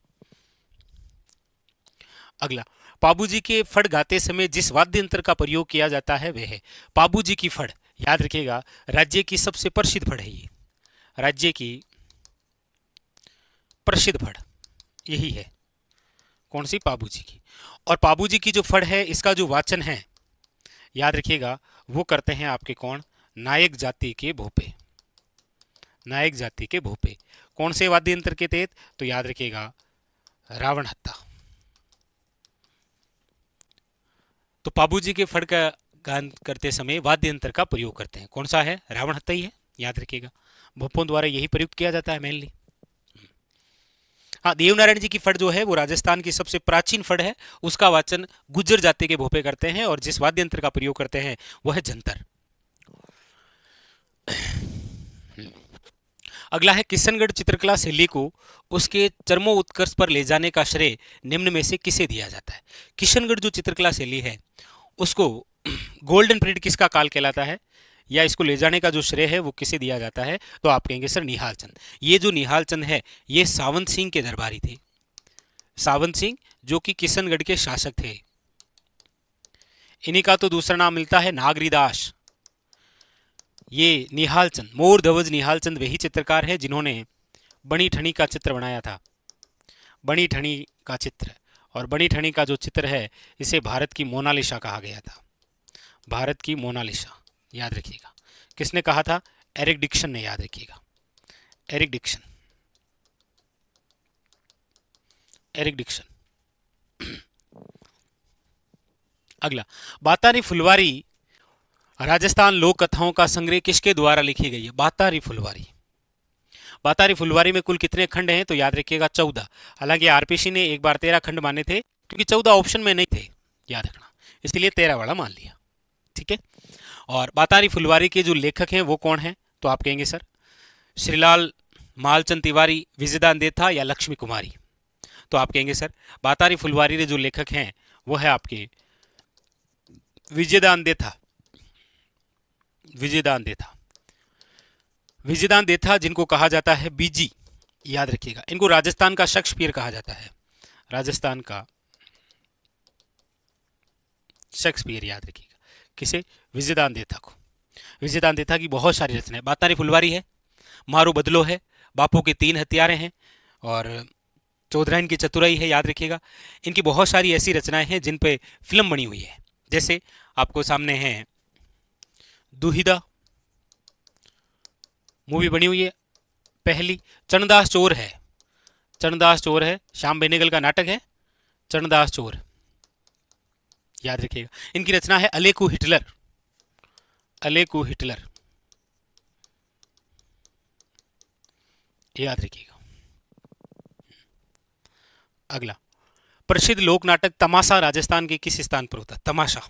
अगला, पाबूजी के फड़ गाते समय जिस वाद्य यंत्र का प्रयोग किया जाता है वह है। पाबूजी की फड़, याद रखिएगा, राज्य की सबसे प्रसिद्ध फड़ है ये, राज्य की प्रसिद्ध फड़ यही है। कौन सी? पाबूजी की। और पाबूजी की जो फड़ है इसका जो वाचन है, याद रखिएगा, वो करते हैं आपके कौन? नायक जाति के भोपे। नायक जाति के भोपे कौन से वाद्य यंत्र के तहत? तो याद रखिएगा, रावण हत्ता। तो पाबूजी के फड़ का गान करते समय वाद्य यंत्र का प्रयोग करते हैं, कौन सा है? रावण हत्ता ही है, याद रखिएगा, भोपों द्वारा यही प्रयुक्त किया जाता है मेनली। हाँ, देवनारायण जी की फड़ जो है वो राजस्थान की सबसे प्राचीन फड़ है, उसका वाचन गुज्जर जाति के भोपे करते हैं और जिस वाद्य यंत्र का प्रयोग करते हैं वह है जंतर। अगला है, किशनगढ़ चित्रकला शैली को उसके चरमोत्कर्ष पर ले जाने का श्रेय निम्न में से किसे दिया जाता है? किशनगढ़ जो चित्रकला शैली है उसको गोल्डन पीरियड किसका काल कहलाता है, या इसको ले जाने का जो श्रेय है वो किसे दिया जाता है? तो आप कहेंगे सर निहाल चंद। ये जो निहाल चंद है ये सावंत सिंह के दरबारी थे। सावंत सिंह जो कि किशनगढ़ के शासक थे। इन्हीं का तो दूसरा नाम मिलता है नागरीदास। ये निहाल चंद, मोर ध्वज निहाल चंद वही चित्रकार है जिन्होंने बनी ठनी का चित्र बनाया था। बनी ठनी का चित्र, और बनी ठनी का जो चित्र है इसे भारत की मोनालिसा कहा गया था। भारत की मोनालिसा, याद रखिएगा। किसने कहा था? एरिक डिक्सन ने, याद रखिएगा, एरिक डिक्सन। Eric Dixon. अगला, बातारी फुलवारी राजस्थान लोक कथाओं का संग्रह किसके द्वारा लिखी गई है? बातारी फुलवारी। बातारी फुलवारी में कुल कितने खंड हैं? तो याद रखिएगा 14। हालांकि आरपीसी ने एक बार 13 खंड माने थे क्योंकि 14 ऑप्शन में नहीं थे, याद रखना, इसलिए 13 वाला मान लिया। ठीक है। और बातारी फुलवारी के जो लेखक हैं वो कौन हैं? तो आप कहेंगे सर श्रीलाल मालचंद तिवारी, विजयदान देथा या लक्ष्मी कुमारी। तो आप कहेंगे सर बातारी फुलवारी के जो लेखक हैं वो है आपके विजयदान देथा। विजयदान देथा, विजयदान देथा जिनको कहा जाता है बीजी, याद रखिएगा। इनको राजस्थान का शेक्सपियर कहा जाता है, राजस्थान का शेक्सपियर, याद रखिएगा। किसे? विजयदान देथा को। विजयदान देथा की बहुत सारी रचनाएं, बातारी फुलवारी है, मारो बदलो है, बापू के 3 हथियारे हैं, और चौधराइन की चतुराई है, याद रखिएगा। इनकी बहुत सारी ऐसी रचनाएं हैं जिन पे फिल्म बनी हुई है। जैसे आपको सामने है दुहिदा मूवी बनी हुई है पहली। चरणदास चोर है, चरणदास चोर है, श्याम बेनेगल का नाटक है चरणदास चोर, याद रखिएगा। इनकी रचना है अलेकू हिटलर। अलेकू हिटलर, याद रखिएगा। अगला, प्रसिद्ध लोक नाटक तमाशा राजस्थान के किस स्थान पर होता है? तमाशा।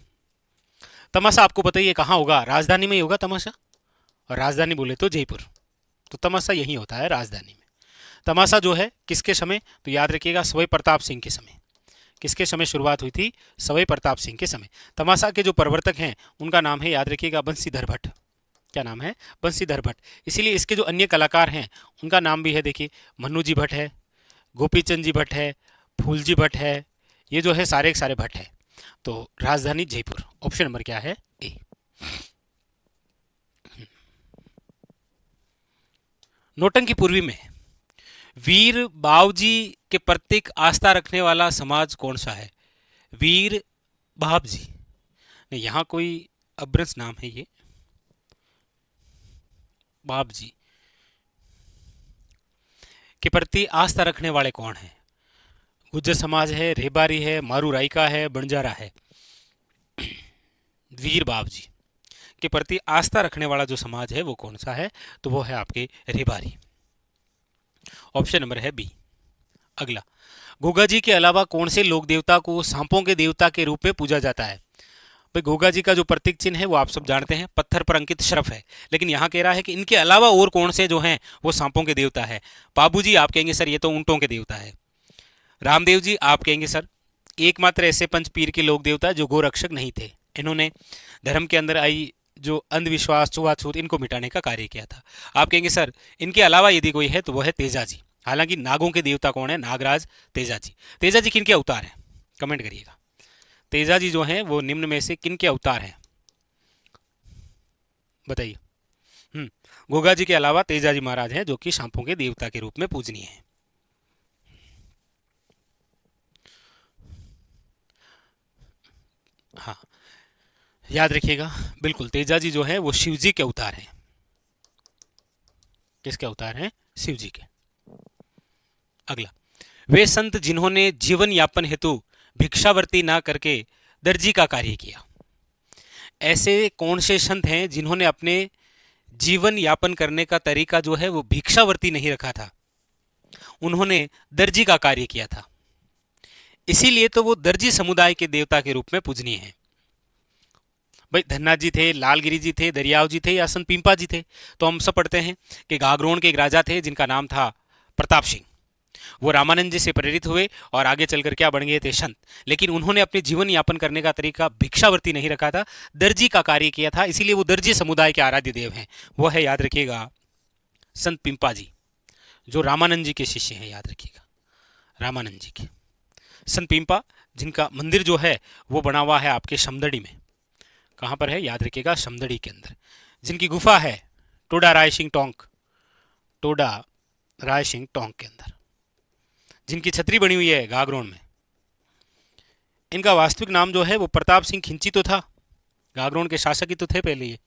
तमाशा आपको पता ही है कहाँ होगा? राजधानी में ही होगा तमाशा, और राजधानी बोले तो जयपुर, तो तमाशा यही होता है राजधानी में। तमाशा जो है किसके समय? तो याद रखिएगा सवाई प्रताप सिंह के समय। किसके समय शुरुआत हुई थी? सवाई प्रताप सिंह के समय। तमाशा के जो प्रवर्तक हैं उनका नाम है, याद रखिएगा, बंसीधर भट्ट। क्या नाम है? बंसीधर भट्ट। इसीलिए इसके जो अन्य कलाकार हैं उनका नाम भी है, देखिए, मन्नू जी भट्ट है, गोपीचंद जी भट्ट है, फूलजी भट्ट है, ये जो है सारे के सारे भट्ट है। तो राजधानी जयपुर, ऑप्शन नंबर क्या है? ए। नौटंकी पूर्वी में वीर बावजी के प्रतीक आस्था रखने वाला समाज कौन सा है? वीर बावजी नहीं, यहां कोई अभ्रंश नाम है, ये बावजी के प्रति आस्था रखने वाले कौन है? गुज्जर समाज है, रेबारी है, मारू रायका है, बंजारा है। वीर बावजी के प्रति आस्था रखने वाला जो समाज है वो कौन सा है? तो वो है आपके रेबारी, ऑप्शन नंबर है बी। अगला, गोगा जी के अलावा कौन से लोक देवता को सांपों के देवता के रूप में पूजा जाता है? भाई गोगा जी का जो प्रतीक चिन्ह है वो आप सब जानते हैं, पत्थर पर अंकित शरफ है, लेकिन यहाँ कह रहा है कि इनके अलावा और कौन से जो हैं वो सांपों के देवता है? पाबू जी आप कहेंगे सर ये तो ऊंटों के देवता है। रामदेव जी आप कहेंगे सर एकमात्र ऐसे पंच पीर के लोक देवता जो गोरक्षक नहीं थे, इन्होंने धर्म के अंदर आई जो अंधविश्वास, छुआछूत, इनको मिटाने का कार्य किया था। आप कहेंगे सर इनके अलावा यदि कोई है तो वह है तेजा जी। हालांकि नागों के देवता कौन है? नागराज तेजा जी। तेजा जी किनके अवतार हैं? कमेंट करिएगा। तेजाजी जो हैं वो निम्न में से किन के अवतार हैं, बताइए। गोगा जी के अलावा तेजाजी महाराज हैं जो कि सांपों के देवता के रूप में पूजनीय हैं। हाँ, याद रखिएगा, बिल्कुल तेजाजी जो है वो शिव जी के अवतार हैं। किसके अवतार हैं? शिव जी के। अगला, वे संत जिन्होंने जीवन यापन हेतु भिक्षावर्ती ना करके दर्जी का कार्य किया। ऐसे कौन से संत हैं जिन्होंने अपने जीवन यापन करने का तरीका जो है वो भिक्षावर्ती नहीं रखा था, उन्होंने दर्जी का कार्य किया था, इसीलिए तो वो दर्जी समुदाय के देवता के रूप में पूजनीय हैं। भाई धन्नाथ जी थे, लालगिरी जी थे, दरियाव जी थे या संत पिंपा जी थे? तो हम सब पढ़ते हैं कि गागरोन के एक राजा थे जिनका नाम था प्रताप सिंह। वो रामानंद जी से प्रेरित हुए और आगे चलकर क्या बन गए थे? संत। लेकिन उन्होंने अपने जीवन यापन करने का तरीका भिक्षावर्ती नहीं रखा था, दर्जी का कार्य किया था, इसीलिए वो दर्जी समुदाय के आराध्य देव हैं। वो है, याद रखिएगा, संत पिंपा जी, जो रामानंद जी के शिष्य हैं, याद रखिएगा, रामानंद जी के। संत पिंपा जिनका मंदिर जो है वो बना हुआ है आपके समदड़ी में। कहाँ पर है? याद रखिएगा, समदड़ी के अंदर। जिनकी गुफा है टोडा राय सिंह टोंक, टोडा राय सिंह टोंक के अंदर। जिनकी छतरी बनी हुई है गागरोन में। इनका वास्तविक नाम जो है वो प्रताप सिंह खिंची तो था, गागरोन के शासक ही तो थे पहले ये।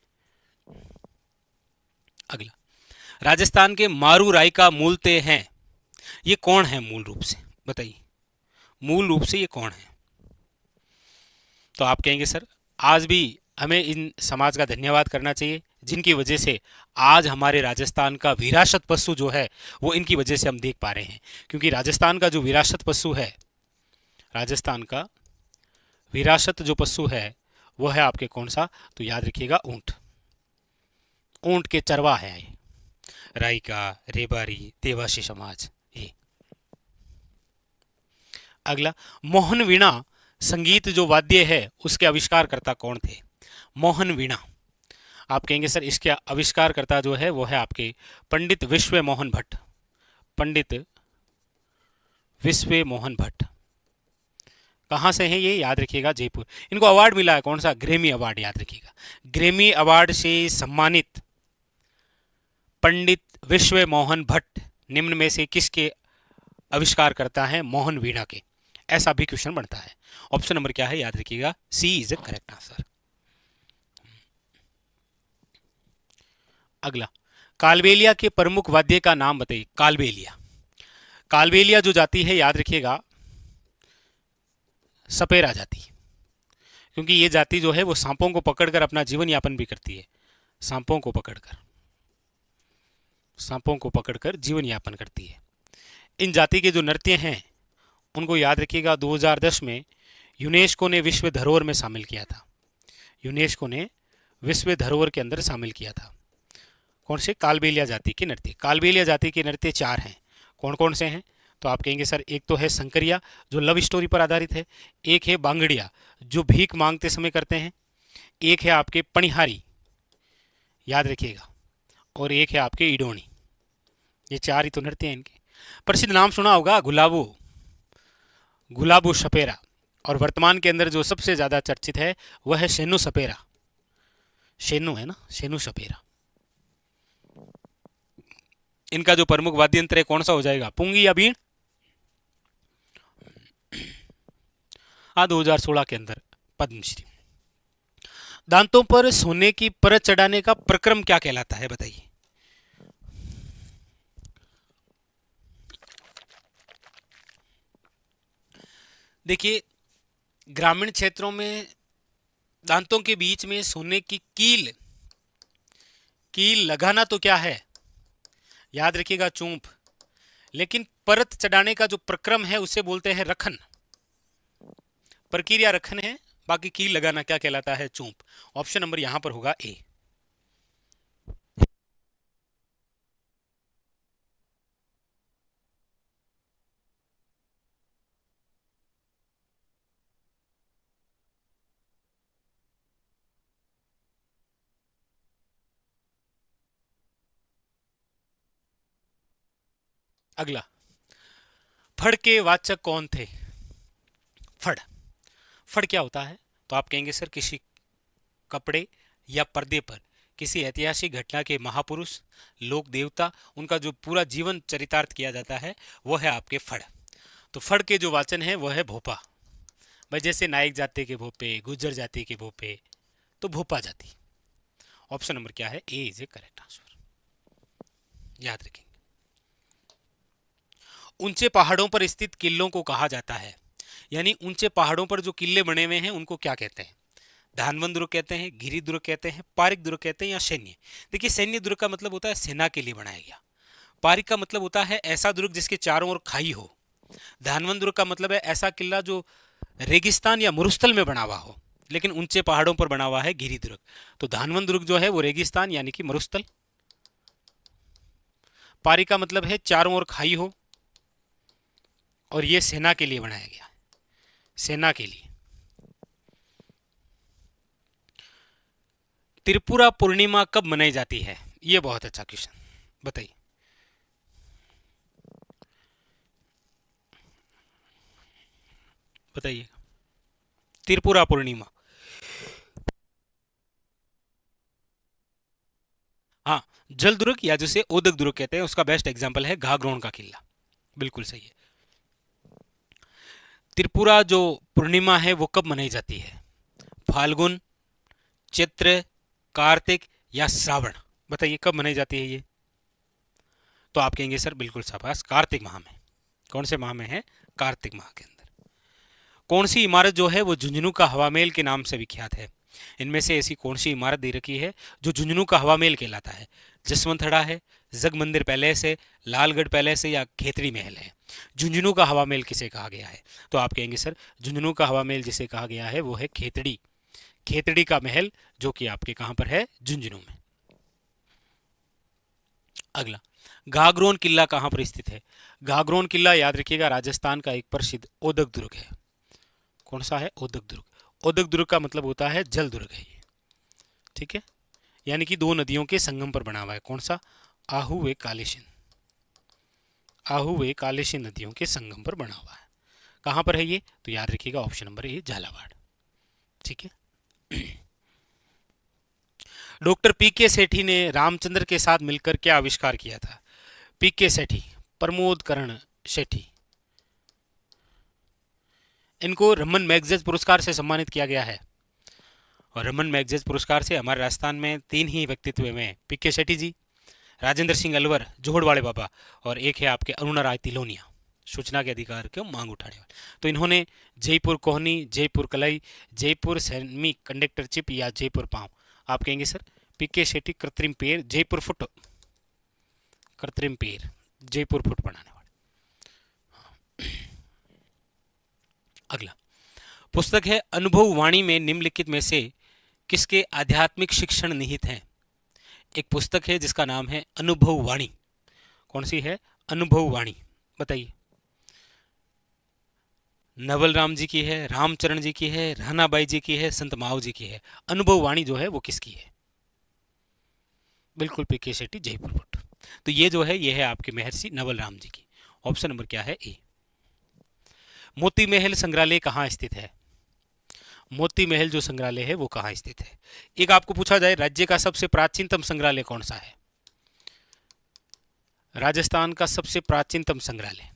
अगला, राजस्थान के मारू राय का मूलते हैं, ये कौन है मूल रूप से? बताइए, मूल रूप से ये कौन है? तो आप कहेंगे सर आज भी हमें इन समाज का धन्यवाद करना चाहिए जिनकी वजह से आज हमारे राजस्थान का विरासत पशु जो है वो इनकी वजह से हम देख पा रहे हैं। क्योंकि राजस्थान का जो विरासत पशु है, राजस्थान का विरासत जो पशु है वो है आपके कौन सा? तो याद रखिएगा, ऊंट। ऊंट के चरवा है ये, रायका, रेबारी, देवासी समाज ये। अगला, मोहन वीणा संगीत जो वाद्य है उसके आविष्कारकर्ता कौन थे? मोहन वीणा। आप कहेंगे सर इसके आविष्कारकर्ता जो है वो है आपके पंडित विश्व मोहन भट्ट। पंडित विश्व मोहन भट्ट। कहाँ से हैं ये? याद रखिएगा, जयपुर। इनको अवार्ड मिला है, कौन सा? ग्रेमी अवार्ड, याद रखिएगा। ग्रेमी अवार्ड से सम्मानित पंडित विश्व मोहन भट्ट निम्न में से किसके आविष्कार करता है? मोहन वीणा के। ऐसा भी क्वेश्चन बनता है। ऑप्शन नंबर क्या है? याद रखिएगा, सी इज ए करेक्ट आंसर। अगला, कालबेलिया के प्रमुख वाद्य का नाम बताइए। कालबेलिया। कालबेलिया जो जाति है, याद रखिएगा, सपेरा जाति। क्योंकि ये जाति जो है वो सांपों को पकड़कर अपना जीवन यापन भी करती है। सांपों को पकड़कर, सांपों को पकड़कर जीवन यापन करती है। इन जाति के जो नृत्य हैं उनको याद रखिएगा 2010 में यूनेस्को ने विश्व धरोहर में शामिल किया था। यूनेस्को ने विश्व धरोहर के अंदर शामिल किया था। कौन से? कालबेलिया जाति के नृत्य। कालबेलिया जाति के नृत्य 4 हैं। कौन कौन से हैं? तो आप कहेंगे सर एक तो है संकरिया जो लव स्टोरी पर आधारित है, एक है बांगड़िया जो भीख मांगते समय करते हैं, एक है आपके पणिहारी, याद रखिएगा, और एक है आपके इडोनी। ये 4 ही तो नृत्य हैं इनके। प्रसिद्ध नाम सुना होगा गुलाबो, गुलाबो सपेरा। और वर्तमान के अंदर जो सबसे ज्यादा चर्चित है वह है शेनु सपेरा। शेनु है ना, शेनु सपेरा। इनका जो प्रमुख वाद्य यंत्र है कौन सा हो जाएगा? पुंगी या बीण? हाँ, 2016 के अंदर पद्मश्री। दांतों पर सोने की परत चढ़ाने का प्रक्रम क्या कहलाता है? बताइए। देखिए, ग्रामीण क्षेत्रों में दांतों के बीच में सोने की कील, कील लगाना तो क्या है? याद रखिएगा, चूंप। लेकिन परत चढ़ाने का जो प्रक्रम है उसे बोलते हैं रखन। प्रक्रिया रखन है, बाकी कील लगाना क्या कहलाता है? चूंप। ऑप्शन नंबर यहां पर होगा ए। अगला, फड़ के वाचक कौन थे? फड़। फड़ क्या होता है? तो आप कहेंगे सर किसी कपड़े या पर्दे पर किसी ऐतिहासिक घटना के महापुरुष, लोक देवता, उनका जो पूरा जीवन चरितार्थ किया जाता है वो है आपके फड़। तो फड़ के जो वाचन है वो है भोपा। भाई जैसे नायक जाति के भोपे, गुर्जर जाति के भोपे, तो भोपा जाति। ऑप्शन नंबर क्या है? ए इज ए करेक्ट आंसर, याद रखेंगे। ऊंचे पहाड़ों पर स्थित किलों को कहा जाता है, यानी ऊंचे पहाड़ों पर जो किले बने हुए हैं उनको क्या कहते हैं? धानवन दुर्ग कहते हैं, गिरी दुर्ग कहते हैं, पारिक दुर्ग कहते हैं, या सैन्य। देखिए सैन्य दुर्ग का मतलब होता है सेना के लिए बनाया गया। पारिक का मतलब होता है ऐसा दुर्ग जिसके चारों ओर खाई हो। धानवन दुर्ग का मतलब है ऐसा किला जो रेगिस्तान या मरुस्थल में बना हुआ हो, लेकिन ऊंचे पहाड़ों पर बना हुआ है गिरी दुर्ग। तो धानवन दुर्ग जो है वो रेगिस्तान यानी कि मरुस्थल। पारिक का मतलब है चारों ओर खाई हो, और ये सेना के लिए बनाया गया है, सेना के लिए। त्रिपुरा पूर्णिमा कब मनाई जाती है? ये बहुत अच्छा क्वेश्चन, बताइए। बताइए त्रिपुरा पूर्णिमा। हाँ, जल दुर्ग या जिसे ओदक दुर्ग कहते हैं उसका बेस्ट एग्जांपल है घाघरोन का किला। बिल्कुल सही है। त्रिपुरा जो पूर्णिमा है वो कब मनाई जाती है? फाल्गुन, चैत्र, कार्तिक या श्रावण? बताइए कब मनाई जाती है ये? तो आप कहेंगे सर बिल्कुल शाबाश, कार्तिक माह में। कौन से माह में है? कार्तिक माह के अंदर। कौन सी इमारत जो है वो झुंझुनू का हवा महल के नाम से विख्यात है? इनमें से ऐसी कौन सी इमारत दे रखी है जो झुंझुनू का हवा महल कहलाता है? जसवंतड़ा है, जग मंदिर पैलेस है, लालगढ़ पैलेस है, या खेतड़ी महल है? झुंझुनू का हवा महल किसे कहा गया है? तो आप कहेंगे सर झुंझुनू का हवा महल जिसे कहा गया है वो है खेतड़ी। खेतड़ी का महल जो कि आपके कहां पर है? झुंझुनू में। अगला, घाघरोन किला कहां पर स्थित है? घाघरोन किला याद रखिएगा राजस्थान का एक प्रसिद्ध ओदक दुर्ग है। कौन सा है? ओदक दुर्ग। ओदक दुर्ग का मतलब होता है जल दुर्ग है ये, ठीक है, यानी कि दो नदियों के संगम पर बना हुआ है। कौन सा? आहू व कालेशिन। आहू व कालेशिन नदियों के संगम पर बना हुआ है। कहां पर है ये? तो याद रखिएगा ऑप्शन नंबर ए झालावाड़, ठीक है। डॉक्टर पी के सेठी ने रामचंद्र के साथ मिलकर क्या आविष्कार किया था? पी के सेठी, प्रमोद करण सेठी, इनको रमन मैगसेसे पुरस्कार से सम्मानित किया गया है। और रमन मैगसेसे पुरस्कार से हमारे राजस्थान में तीन ही व्यक्तित्व में, पी के सेठी जी, राजेंद्र सिंह अलवर जोहड़ वाले बाबा, और एक है आपके अरुणा राय तिलोनिया, सूचना के अधिकार के मांग उठाने वाले। तो इन्होंने जयपुर कोहनी, जयपुर कलाई, जयपुर सेमी कंडक्टर चिप या जयपुर पांव। आप कहेंगे सर पी के सेठी कृत्रिम पेड़, जयपुर फुट, कृत्रिम पेड़, जयपुर फुट बनाने वाले। अगला पुस्तक है अनुभव वाणी में निम्नलिखित में से किसके आध्यात्मिक शिक्षण निहित हैं? एक पुस्तक है जिसका नाम है अनुभव वाणी। कौन सी है? अनुभव वाणी। बताइए। नवल राम जी की है, रामचरण जी की है, रानाबाई जी की है, संत माव जी की है? अनुभव वाणी जो है वो किसकी है? बिल्कुल पी के सेठी, जयपुर फुट। तो ये जो है ये है आपके महर्षि नवल राम जी की। ऑप्शन नंबर क्या है? ए। मोती महल संग्रहालय कहाँ स्थित है? मोती महल जो संग्रहालय है वो कहाँ स्थित है? एक आपको पूछा जाए राज्य का सबसे प्राचीनतम संग्रहालय कौन सा है? राजस्थान का सबसे प्राचीनतम संग्रहालय,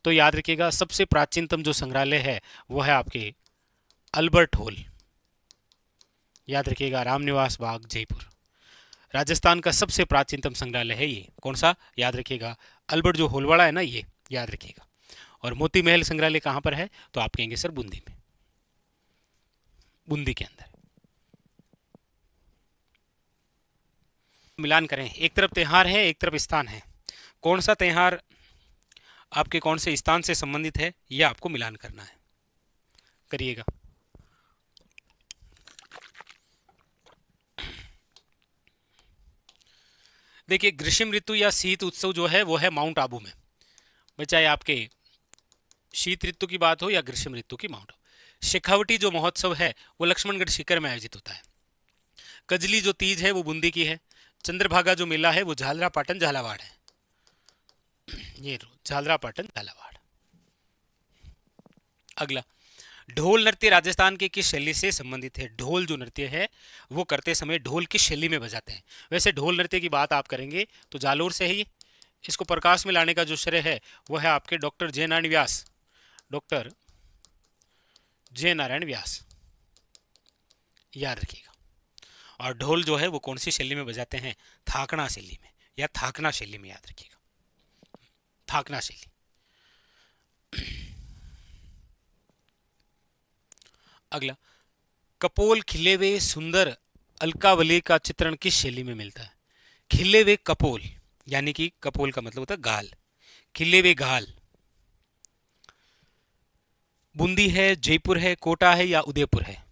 तो याद रखिएगा सबसे प्राचीनतम जो संग्रहालय है वो है आपके अल्बर्ट हॉल। याद रखिएगा रामनिवास बाग, जयपुर। राजस्थान का सबसे प्राचीनतम संग्रहालय है ये। कौन सा? याद रखिएगा अल्बर्ट जो होलवाड़ा है ना, ये याद रखिएगा। और मोती महल संग्रहालय कहां पर है? तो आप कहेंगे सर बूंदी में, बूंदी के अंदर। मिलान करें, एक तरफ त्योहार है एक तरफ स्थान है, कौन सा त्योहार आपके कौन से स्थान से संबंधित है ये आपको मिलान करना है, करिएगा। देखिए ग्रीष्म ऋतु या शीत उत्सव जो है वो है माउंट आबू में, चाहे आपके शीत ऋतु की बात हो या ग्रीष्म ऋतु की। माउंट आबू। शेखावटी जो महोत्सव है वो लक्ष्मणगढ़ शिखर में आयोजित होता है। कजली जो तीज है वो बूंदी की है। चंद्रभागा जो मेला है वो झालरा पाटन झालावाड़ है। ये झालरा पाटन झालावाड़। अगला, ढोल नृत्य राजस्थान के किस शैली से संबंधित है? ढोल जो नृत्य है वो करते समय ढोल किस शैली में बजाते हैं? वैसे ढोल नृत्य की बात आप करेंगे तो जालोर से है ये। इसको प्रकाश में लाने का जो श्रेय है वो है आपके डॉक्टर जय नारायण व्यास, डॉक्टर जय नारायण व्यास, याद रखिएगा। और ढोल जो है वो कौन सी शैली में बजाते हैं? थाकना शैली में या थाकना शैली में, याद रखिएगा, थाकना शैली। अगला, कपोल खिले हुए सुंदर अलकावली का चित्रण किस शैली में मिलता है? खिले हुए कपोल, यानी कि कपोल का मतलब होता है गाल, खिले हुए गाल। बूंदी है, जयपुर है, कोटा है या उदयपुर है?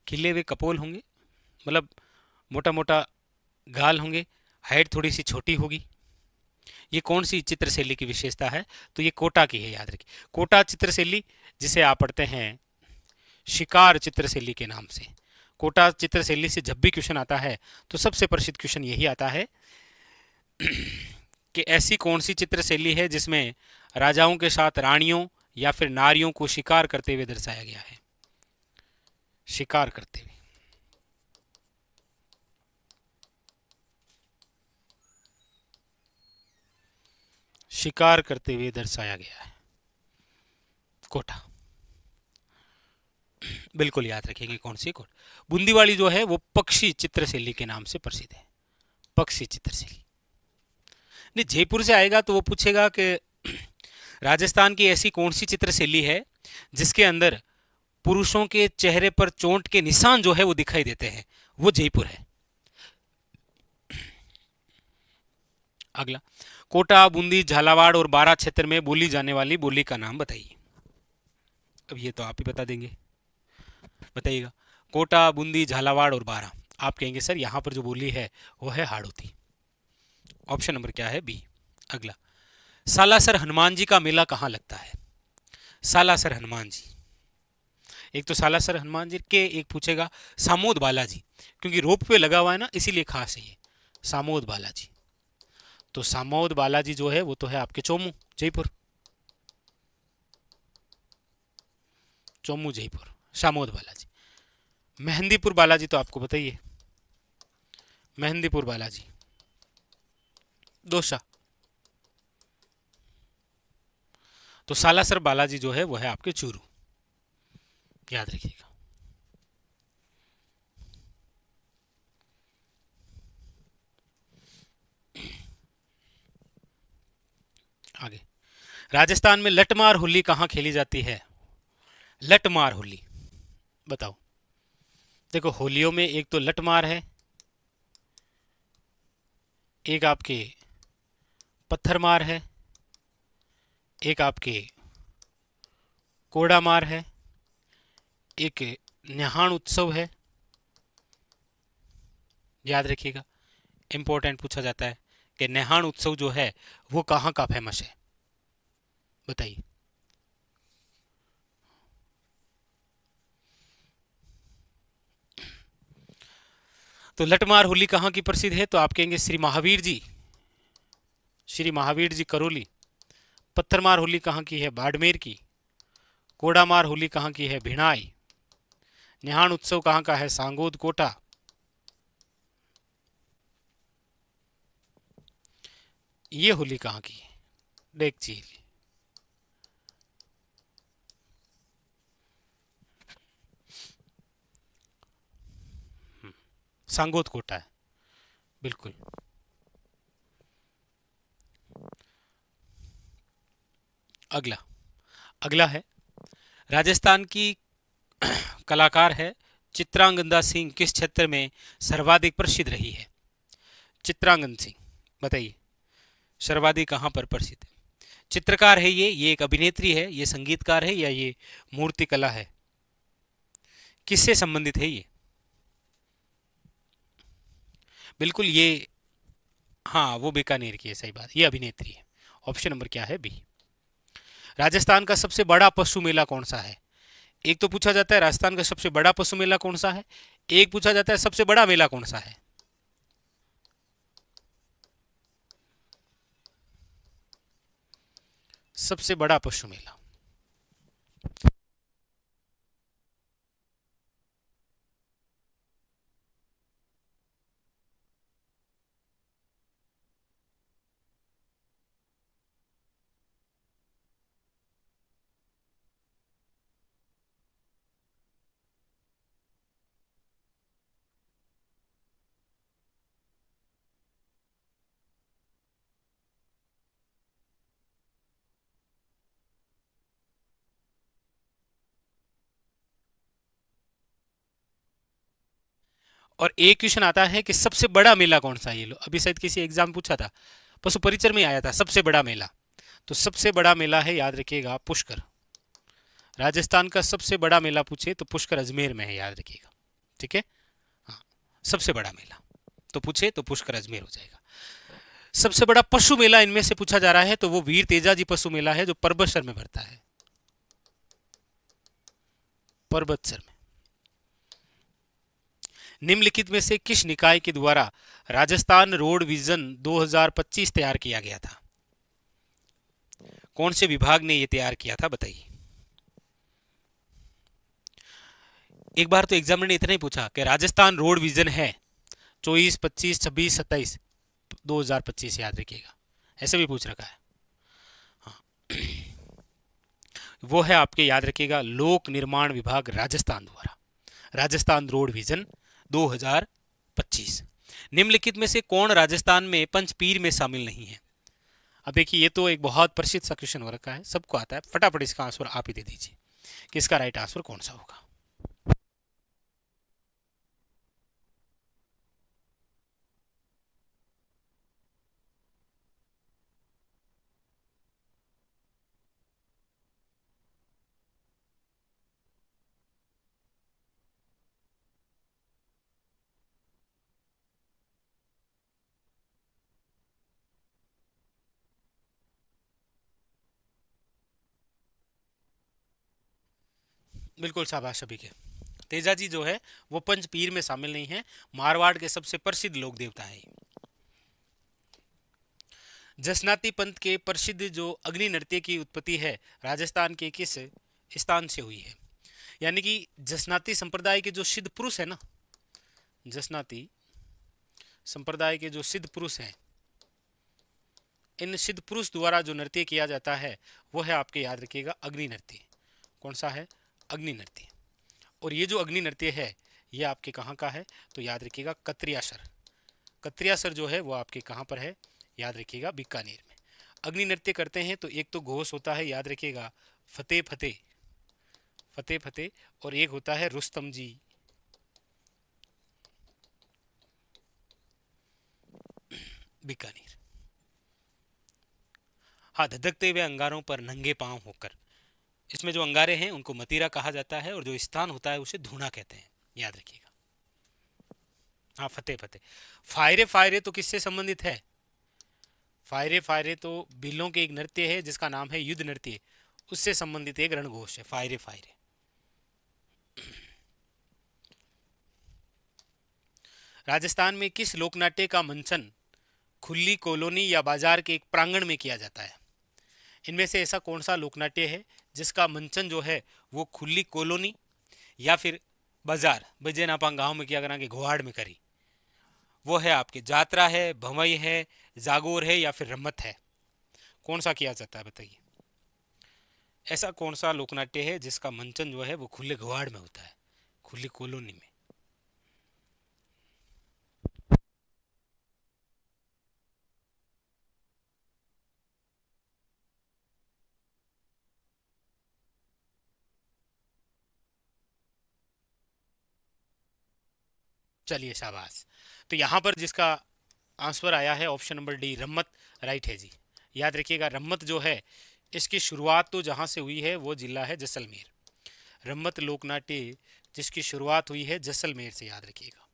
खिले हुए कपोल होंगे, मतलब मोटा मोटा गाल होंगे, हाइट थोड़ी सी छोटी होगी। ये कौन सी चित्रशैली की विशेषता है? तो ये कोटा की है, याद रखिए। कोटा चित्रशैली जिसे आप पढ़ते हैं शिकार चित्रशैली के नाम से। कोटा चित्रशैली से जब भी क्वेश्चन आता है तो सबसे प्रसिद्ध क्वेश्चन यही आता है कि ऐसी कौन सी चित्रशैली है जिसमें राजाओं के साथ रानियों या फिर नारियों को शिकार करते हुए दर्शाया गया है? शिकार करते हुए, शिकार करते हुए दर्शाया गया है, कोटा। बिल्कुल याद रखेंगे कौन सी कोट। बूंदीवाली जो है वो पक्षी चित्रशैली के नाम से प्रसिद्ध है, पक्षी चित्रशैली। नहीं, जयपुर से आएगा तो वो पूछेगा कि राजस्थान की ऐसी कौन सी चित्रशैली है जिसके अंदर पुरुषों के चेहरे पर चोट के निशान जो है वो दिखाई देते हैं? वो जयपुर है। अगला, कोटा, बूंदी, झालावाड़ और बारां क्षेत्र में बोली जाने वाली बोली का नाम बताइए। अब ये तो आप ही बता देंगे, बताइएगा। कोटा, बूंदी, झालावाड़ और बारां। आप कहेंगे सर यहां पर जो बोली है वो है हाड़ौती। ऑप्शन नंबर क्या है? बी। अगला, सालासर हनुमान जी का मेला कहाँ लगता है? सालासर हनुमान जी, एक तो सालासर हनुमान जी के, एक पूछेगा सामोद बालाजी, क्योंकि रोप पे लगा हुआ है ना, इसीलिए खास है ये सामोद बालाजी। तो सामोद बालाजी जो है वो तो है आपके चोमू, जयपुर, चोमू जयपुर, सामोद बालाजी। मेहंदीपुर बालाजी तो आपको बताइए, मेहंदीपुर बालाजी दोसा। तो सालासर बालाजी जो है वो है आपके चूरू, याद रखिएगा। आगे, राजस्थान में लटमार होली कहाँ खेली जाती है? लटमार होली बताओ। देखो, होलियों में एक तो लटमार है, एक आपके पत्थर मार है, एक आपके कोड़ा मार है, एक न्याहान उत्सव है। याद रखिएगा, इंपॉर्टेंट पूछा जाता है कि न्याहान उत्सव जो है वो कहाँ का फेमस है, बताइए। तो लटमार होली कहाँ की प्रसिद्ध है? तो आप कहेंगे श्री महावीर जी, श्री महावीर जी करौली। पत्थरमार होली कहाँ की है? बाड़मेर की। कोड़ामार होली कहाँ की है? भिणाई। न्याहान उत्सव कहाँ का है? सांगोद कोटा। ये होली कहाँ की है? डेक झील। सांगोद कोटा है, बिल्कुल। अगला, अगला है राजस्थान की कलाकार है चित्रांगदा सिंह किस क्षेत्र में सर्वाधिक प्रसिद्ध रही है? चित्रांगन सिंह, बताइए सर्वाधिक कहाँ पर प्रसिद्ध है? चित्रकार है ये एक अभिनेत्री है, ये संगीतकार है या ये मूर्ति कला है? किससे संबंधित है ये? बिल्कुल ये, हाँ वो बीकानेर की है, सही बात, ये अभिनेत्री है। ऑप्शन नंबर क्या है? बी। राजस्थान का सबसे बड़ा पशु मेला कौन सा है? एक तो पूछा जाता है राजस्थान का सबसे बड़ा पशु मेला कौन सा है, एक पूछा जाता है सबसे बड़ा मेला कौन सा है। सबसे बड़ा पशु मेला, और एक क्वेश्चन आता है कि सबसे बड़ा मेला कौन सा है। ये लो, अभी शायद किसी एग्जाम पूछा था, पशु परिचर में आया था सबसे बड़ा मेला। तो सबसे बड़ा मेला है, याद रखिएगा, पुष्कर। राजस्थान का सबसे बड़ा मेला पूछे तो पुष्कर अजमेर में है, याद रखिएगा। ठीक है, हाँ, सबसे बड़ा मेला तो पूछे तो पुष्कर अजमेर हो जाएगा। सबसे बड़ा पशु मेला इनमें से पूछा जा रहा है तो वो वीर तेजाजी पशु मेला है, जो परबतसर में भरता है, परबतसर में। निम्नलिखित में से किस निकाय के द्वारा राजस्थान रोड विजन 2025 तैयार किया गया था? कौन से विभाग ने यह तैयार किया था, बताइए। एक बार तो एग्जामिनर ने इतना ही पूछा कि राजस्थान रोड विजन है 24, 25, 26, 27, 2025, याद रखिएगा, ऐसे भी पूछ रखा है। हाँ, वो है आपके, याद रखिएगा, लोक निर्माण विभाग राजस्थान द्वारा, राजस्थान रोड विजन 2025। निम्नलिखित में से कौन राजस्थान में पंचपीर में शामिल नहीं है? अब देखिए, ये तो एक बहुत प्रसिद्ध सा क्वेश्चन हो रखा है, सबको आता है, फटाफट इसका आंसर आप ही दे दीजिए कि इसका राइट आंसर कौन सा होगा। बिल्कुल शाबाश सभी के। तेजाजी जो है वो पंचपीर में शामिल नहीं है, मारवाड़ के सबसे प्रसिद्ध लोक देवता है। जसनाती पंथ के प्रसिद्ध जो अग्नि नृत्य की उत्पत्ति है, राजस्थान के किस स्थान से हुई है? यानी कि जसनाती संप्रदाय के जो सिद्ध पुरुष है ना, जसनाती संप्रदाय के जो सिद्ध पुरुष हैं, इन सिद्ध पुरुष द्वारा जो नृत्य किया जाता है वो है आपके, याद रखिएगा, अग्नि नृत्य। कौन सा है? अग्नि नृत्य। और ये जो अग्नि नृत्य है ये आपके कहाँ का है? तो याद रखिएगा, कत्रियासर। कत्रियासर जो है वो आपके कहाँ पर है? याद रखिएगा, बीकानेर में। अग्नि नृत्य करते हैं तो एक तो घोष होता है, याद रखिएगा, फतेह फतेह, फतेह फतेह, और एक होता है रुस्तम जी। बीकानेर। हाँ, धधकते हुए अंगारों पर नंगे पांव होकर, इसमें जो अंगारे हैं उनको मतीरा कहा जाता है और जो स्थान होता है उसे धूना कहते हैं, याद रखिएगा। हाँ, फतेह फतेह। फायरे फायरे तो किससे संबंधित है? फायरे फायरे तो बिल्लों के एक नृत्य है जिसका नाम है युद्ध नृत्य, उससे संबंधित एक रणघोष है फायरे फायरे। राजस्थान में किस लोकनाट्य का मंचन खुली कॉलोनी या बाजार के एक प्रांगण में किया जाता है? इनमें से ऐसा कौन सा लोकनाट्य है जिसका मंचन जो है वो खुली कॉलोनी या फिर बाजार, बजे नापा गांव में किया करा के घोहाड़ में करी? वो है आपकी जात्रा है, भमई है, जागोर है या फिर रम्मत है? कौन सा किया जाता है, बताइए। ऐसा कौन सा लोकनाट्य है जिसका मंचन जो है वो खुले घोहाड़ में होता है, खुली कॉलोनी में? चलिए शाबाश। तो यहाँ पर जिसका आंसर आया है ऑप्शन नंबर डी, रम्मत, राइट है जी। याद रखिएगा, रम्मत जो है इसकी शुरुआत तो जहाँ से हुई है वो जिला है जैसलमेर। रम्मत लोकनाट्य जिसकी शुरुआत हुई है जैसलमेर से, याद रखिएगा।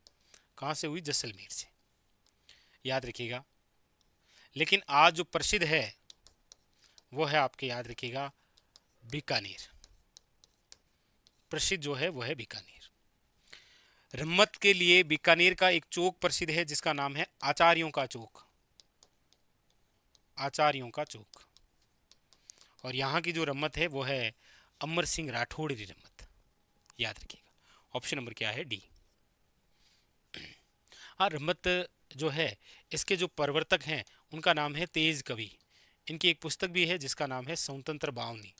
कहाँ से हुई? जैसलमेर से, याद रखिएगा। लेकिन आज जो प्रसिद्ध है वो है आपके, याद रखिएगा, बीकानेर। प्रसिद्ध जो है वो है बीकानेर। रम्मत के लिए बीकानेर का एक चौक प्रसिद्ध है जिसका नाम है आचार्यों का चौक, आचार्यों का चौक। और यहाँ की जो रम्मत है वो है अमर सिंह राठौड़ की रम्मत, याद रखिएगा। ऑप्शन नंबर क्या है? डी। हाँ, रम्मत जो है इसके जो प्रवर्तक हैं उनका नाम है तेज कवि। इनकी एक पुस्तक भी है जिसका नाम है स्वतंत्र बावनी,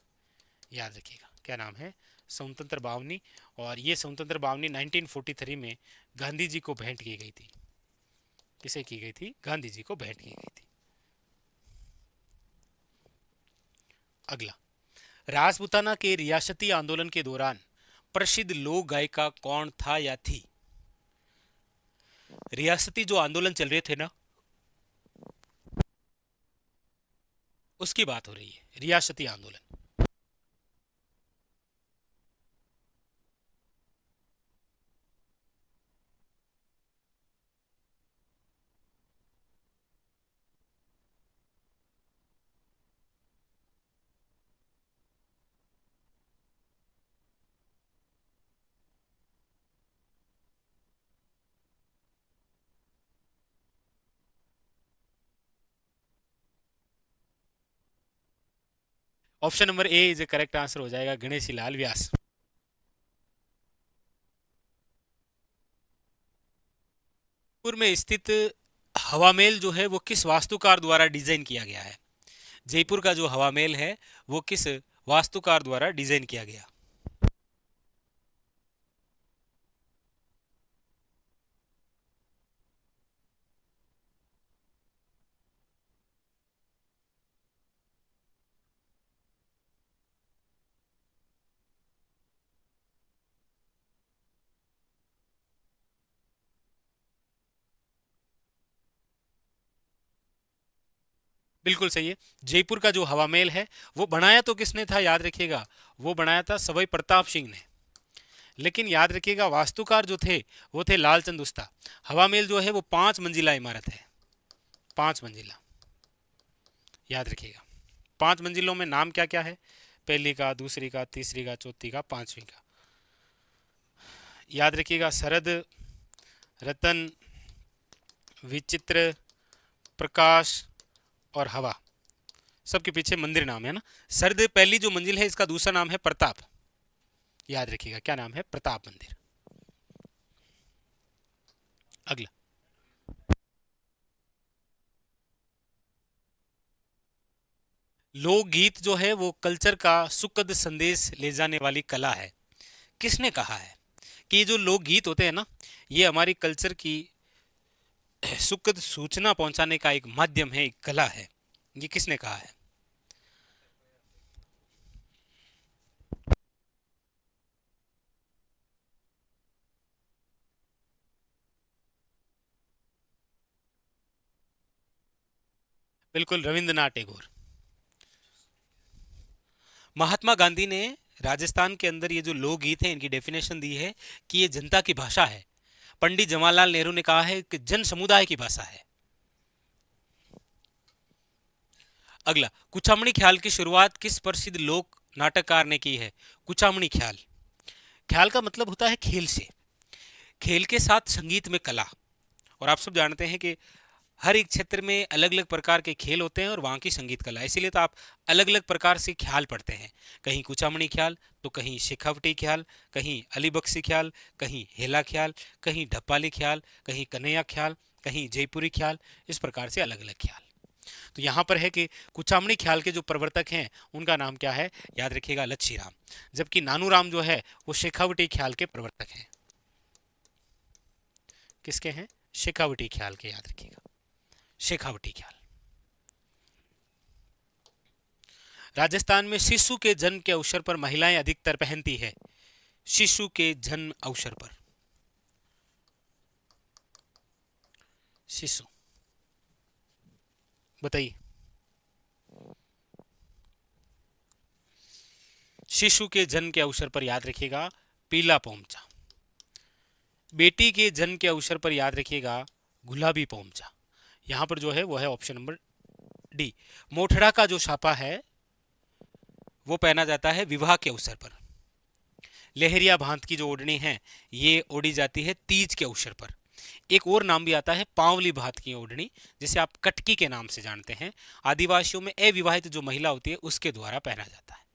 याद रखिएगा। क्या नाम है? स्वतंत्र बावनी। और ये स्वतंत्र बावनी 1943 में गांधी जी को भेंट की गई थी। किसे की गई थी? गांधी जी को भेंट की गई थी। अगला, राजपूताना के रियासती आंदोलन के दौरान प्रसिद्ध लोक गायिका कौन था या थी? रियासती जो आंदोलन चल रहे थे ना, उसकी बात हो रही है, रियासती आंदोलन। Option number A is A correct answer हो जाएगा, गणेशी लाल व्यास। जयपुर में स्थित हवा महल जो है वो किस वास्तुकार द्वारा डिजाइन किया गया है? जयपुर का जो हवा महल है वो किस वास्तुकार द्वारा डिजाइन किया गया? बिल्कुल सही है। जयपुर का जो हवा महल है वो बनाया तो किसने था, याद रखिएगा, वो बनाया था सवाई प्रताप सिंह ने। लेकिन याद रखिएगा वास्तुकार जो थे वो थे लालचंद उस्ता। हवा महल जो है वो 5 मंजिला इमारत है, 5 मंजिला, याद रखिएगा। 5 मंजिलों में नाम क्या क्या है? पहली का, दूसरी का, तीसरी का, चौथी का, पांचवी का। याद रखिएगा, शरद, रतन, विचित्र, प्रकाश और हवा, सबके पीछे मंदिर नाम है ना। शरद पहली जो मंजिल है, इसका दूसरा नाम है प्रताप। याद रखिएगा क्या नाम है, प्रताप मंदिर। अगला, लोकगीत जो है वो कल्चर का सुखद संदेश ले जाने वाली कला है। किसने कहा है कि ये जो लोकगीत होते हैं ना, ये हमारी कल्चर की सुखद सूचना पहुंचाने का एक माध्यम है, एक कला है? ये किसने कहा है? बिल्कुल, रविंद्रनाथ टैगोर। महात्मा गांधी ने राजस्थान के अंदर ये जो लोकगीत है इनकी डेफिनेशन दी है कि ये जनता की भाषा है। पंडित जवाहरलाल नेहरू ने कहा है कि जन समुदाय की भाषा है। अगला, कुचामणी ख्याल की शुरुआत किस प्रसिद्ध लोक नाटककार ने की है? कुचामणी ख्याल, ख्याल का मतलब होता है खेल से, खेल के साथ संगीत में कला। और आप सब जानते हैं कि हर एक क्षेत्र में अलग अलग प्रकार के खेल होते हैं और वहाँ की संगीत कला, इसीलिए तो आप अलग अलग प्रकार से ख्याल पढ़ते हैं। कहीं कुचामणी ख्याल, तो कहीं शेखावटी ख्याल, कहीं अलीबख्शी ख्याल, कहीं हेला ख्याल, कहीं ढप्पाली ख्याल, कहीं कन्हैया ख्याल, कहीं जयपुरी ख्याल, इस प्रकार से अलग अलग ख्याल। तो यहाँ पर है कि कुचामणी ख्याल के जो प्रवर्तक हैं उनका नाम क्या है? याद रखिएगा, लच्छी राम। जबकि नानूराम जो है वो शेखावटी ख्याल के प्रवर्तक हैं। किसके हैं? शेखावटी ख्याल के, याद रखिएगा, शेखावटी ख्याल। राजस्थान में शिशु के जन्म के अवसर पर महिलाएं अधिकतर पहनती है। शिशु के जन्म अवसर पर, शिशु, बताइए। शिशु के जन्म के अवसर पर याद रखिएगा पीला पोमचा। बेटी के जन्म के अवसर पर याद रखिएगा गुलाबी पोमचा। यहां पर जो है वो है ऑप्शन नंबर डी। मोठड़ा का जो छापा है वो पहना जाता है विवाह के अवसर पर। लहरिया भांत की जो ओढ़नी है ये ओढ़ी जाती है तीज के अवसर पर। एक और नाम भी आता है पांवली भात की ओढ़नी, जिसे आप कटकी के नाम से जानते हैं। आदिवासियों में अविवाहित जो महिला होती है उसके द्वारा पहना जाता है।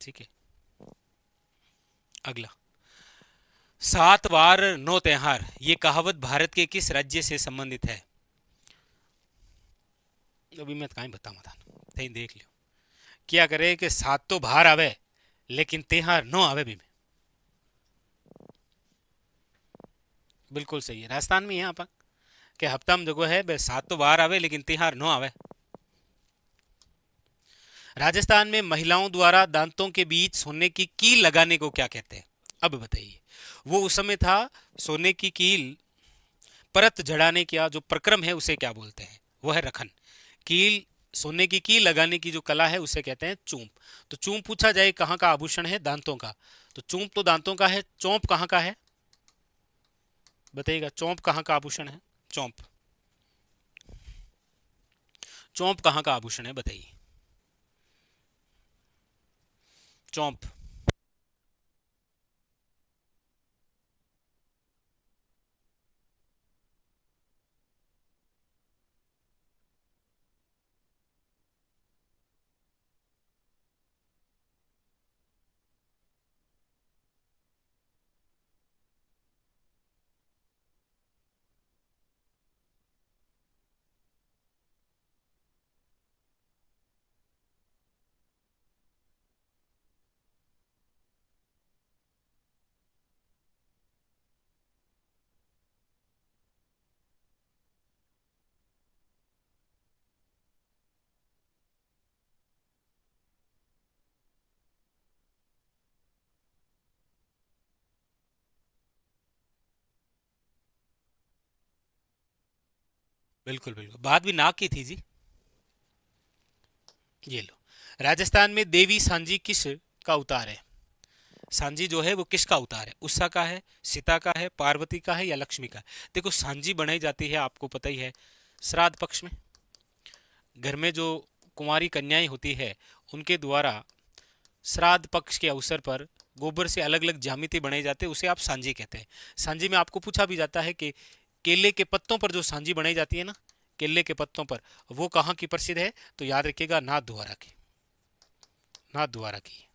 ठीक है, अगला, 7 वार 9 त्योहार, ये कहावत भारत के किस राज्य से संबंधित है? अभी मैं कहीं बताऊँ था, कहीं देख लियो। क्या करे कि 7 तो बाहर आवे लेकिन त्योहार 9 आवे भी में। बिल्कुल सही है, राजस्थान में यहाँ पर के हफ्ता में जगह है 7 तो बाहर आवे लेकिन त्योहार 9 आवे। राजस्थान में महिलाओं द्वारा दांतों के बीच सोने की कील लगाने को क्या कहते हैं? अब बताइए। वो उस समय था, सोने की कील परत जड़ाने का जो प्रक्रम है उसे क्या बोलते हैं? वो है रखन। कील, सोने की कील लगाने की जो कला है उसे कहते हैं चूंप। तो चूंप पूछा जाए कहाँ का आभूषण है? दांतों का। तो चूंप तो दांतों का है, चौंप कहाँ का है? बताइएगा, चौंप कहाँ का आभूषण है? चौंप, चौंप कहाँ का आभूषण है बताइए? चौंप। बिल्कुल बिल्कुल, बात भी नाक की थी जी। ये लो, राजस्थान में देवी सांजी किस का उतार है? सांजी जो है वो किसका अवतार है? उषा का है, सीता का है, पार्वती का है, या लक्ष्मी का है? देखो, सांजी बनाई जाती है, आपको पता ही है, श्राद्ध पक्ष में। घर में जो कुंवारी कन्याएं होती है उनके द्वारा श्राद्ध पक्ष के अवसर पर गोबर से अलग अलग ज्यामिति बनाई जाते हैं, उसे आप सांजी कहते हैं। सांजी में आपको पूछा भी जाता है कि केले के पत्तों पर जो सांजी बनाई जाती है ना, केले के पत्तों पर, वो कहाँ की प्रसिद्ध है? तो याद रखिएगा, नाथ द्वारा की, नाथ द्वारा की।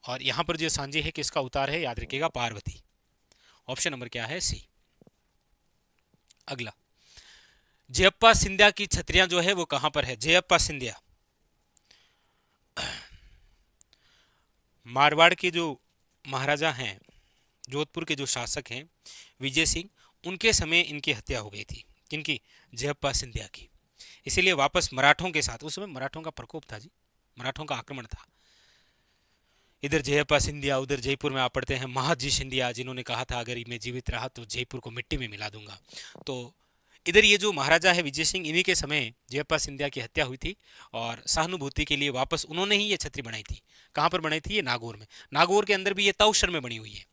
और यहां पर जो सांजी है किसका अवतार है? याद रखिएगा, पार्वती। ऑप्शन नंबर क्या है? सी। अगला, जयप्पा सिंधिया की छतरियां जो है वो कहां पर है? जयप्पा सिंधिया, मारवाड़ के जो महाराजा हैं, जोधपुर के जो शासक हैं विजय सिंह, उनके समय इनकी हत्या हो गई थी। किनकी? जयप्पा सिंधिया की। इसीलिए वापस मराठों के साथ, उस समय मराठों का प्रकोप था जी, मराठों का आक्रमण था। इधर जयप्पा सिंधिया, उधर जयपुर में आप पढ़ते हैं महाजी सिंधिया, जिन्होंने कहा था अगर मैं जीवित रहा तो जयपुर को मिट्टी में मिला दूंगा। तो इधर ये जो महाराजा है विजय सिंह, इन्हीं के समय जयप्पा सिंधिया की हत्या हुई थी, और सहानुभूति के लिए वापस उन्होंने ही ये छतरी बनाई थी। कहाँ पर बनाई थी? ये नागौर में। नागौर के अंदर भी ये ताउसर में बनी हुई है।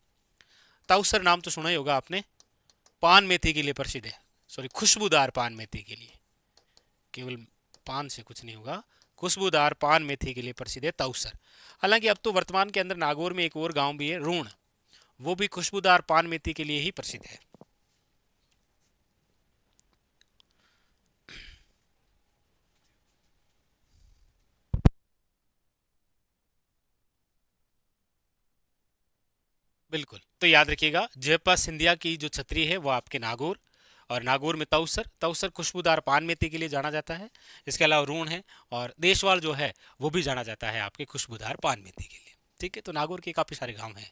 ताउसर नाम तो सुना ही होगा आपने, पान मेथी के लिए प्रसिद्ध है, सॉरी, खुशबूदार पान मेथी के लिए। केवल पान से कुछ नहीं होगा, खुशबूदार पान मेथी के लिए प्रसिद्ध है ताउसर। हालांकि अब तो वर्तमान के अंदर नागौर में एक और गांव भी है, रूण, वो भी खुशबूदार पान मेथी के लिए ही प्रसिद्ध है। बिल्कुल, तो याद रखिएगा, जयप्पा सिंधिया की जो छतरी है वो आपके नागौर, और नागौर में ताउसर, ताउसर खुशबूदार पान मेथी के लिए जाना जाता है। इसके अलावा रूण है, और देशवाल जो है वो भी जाना जाता है आपके खुशबूदार पान मेथी के लिए। ठीक है, तो नागौर के काफी सारे गांव हैं।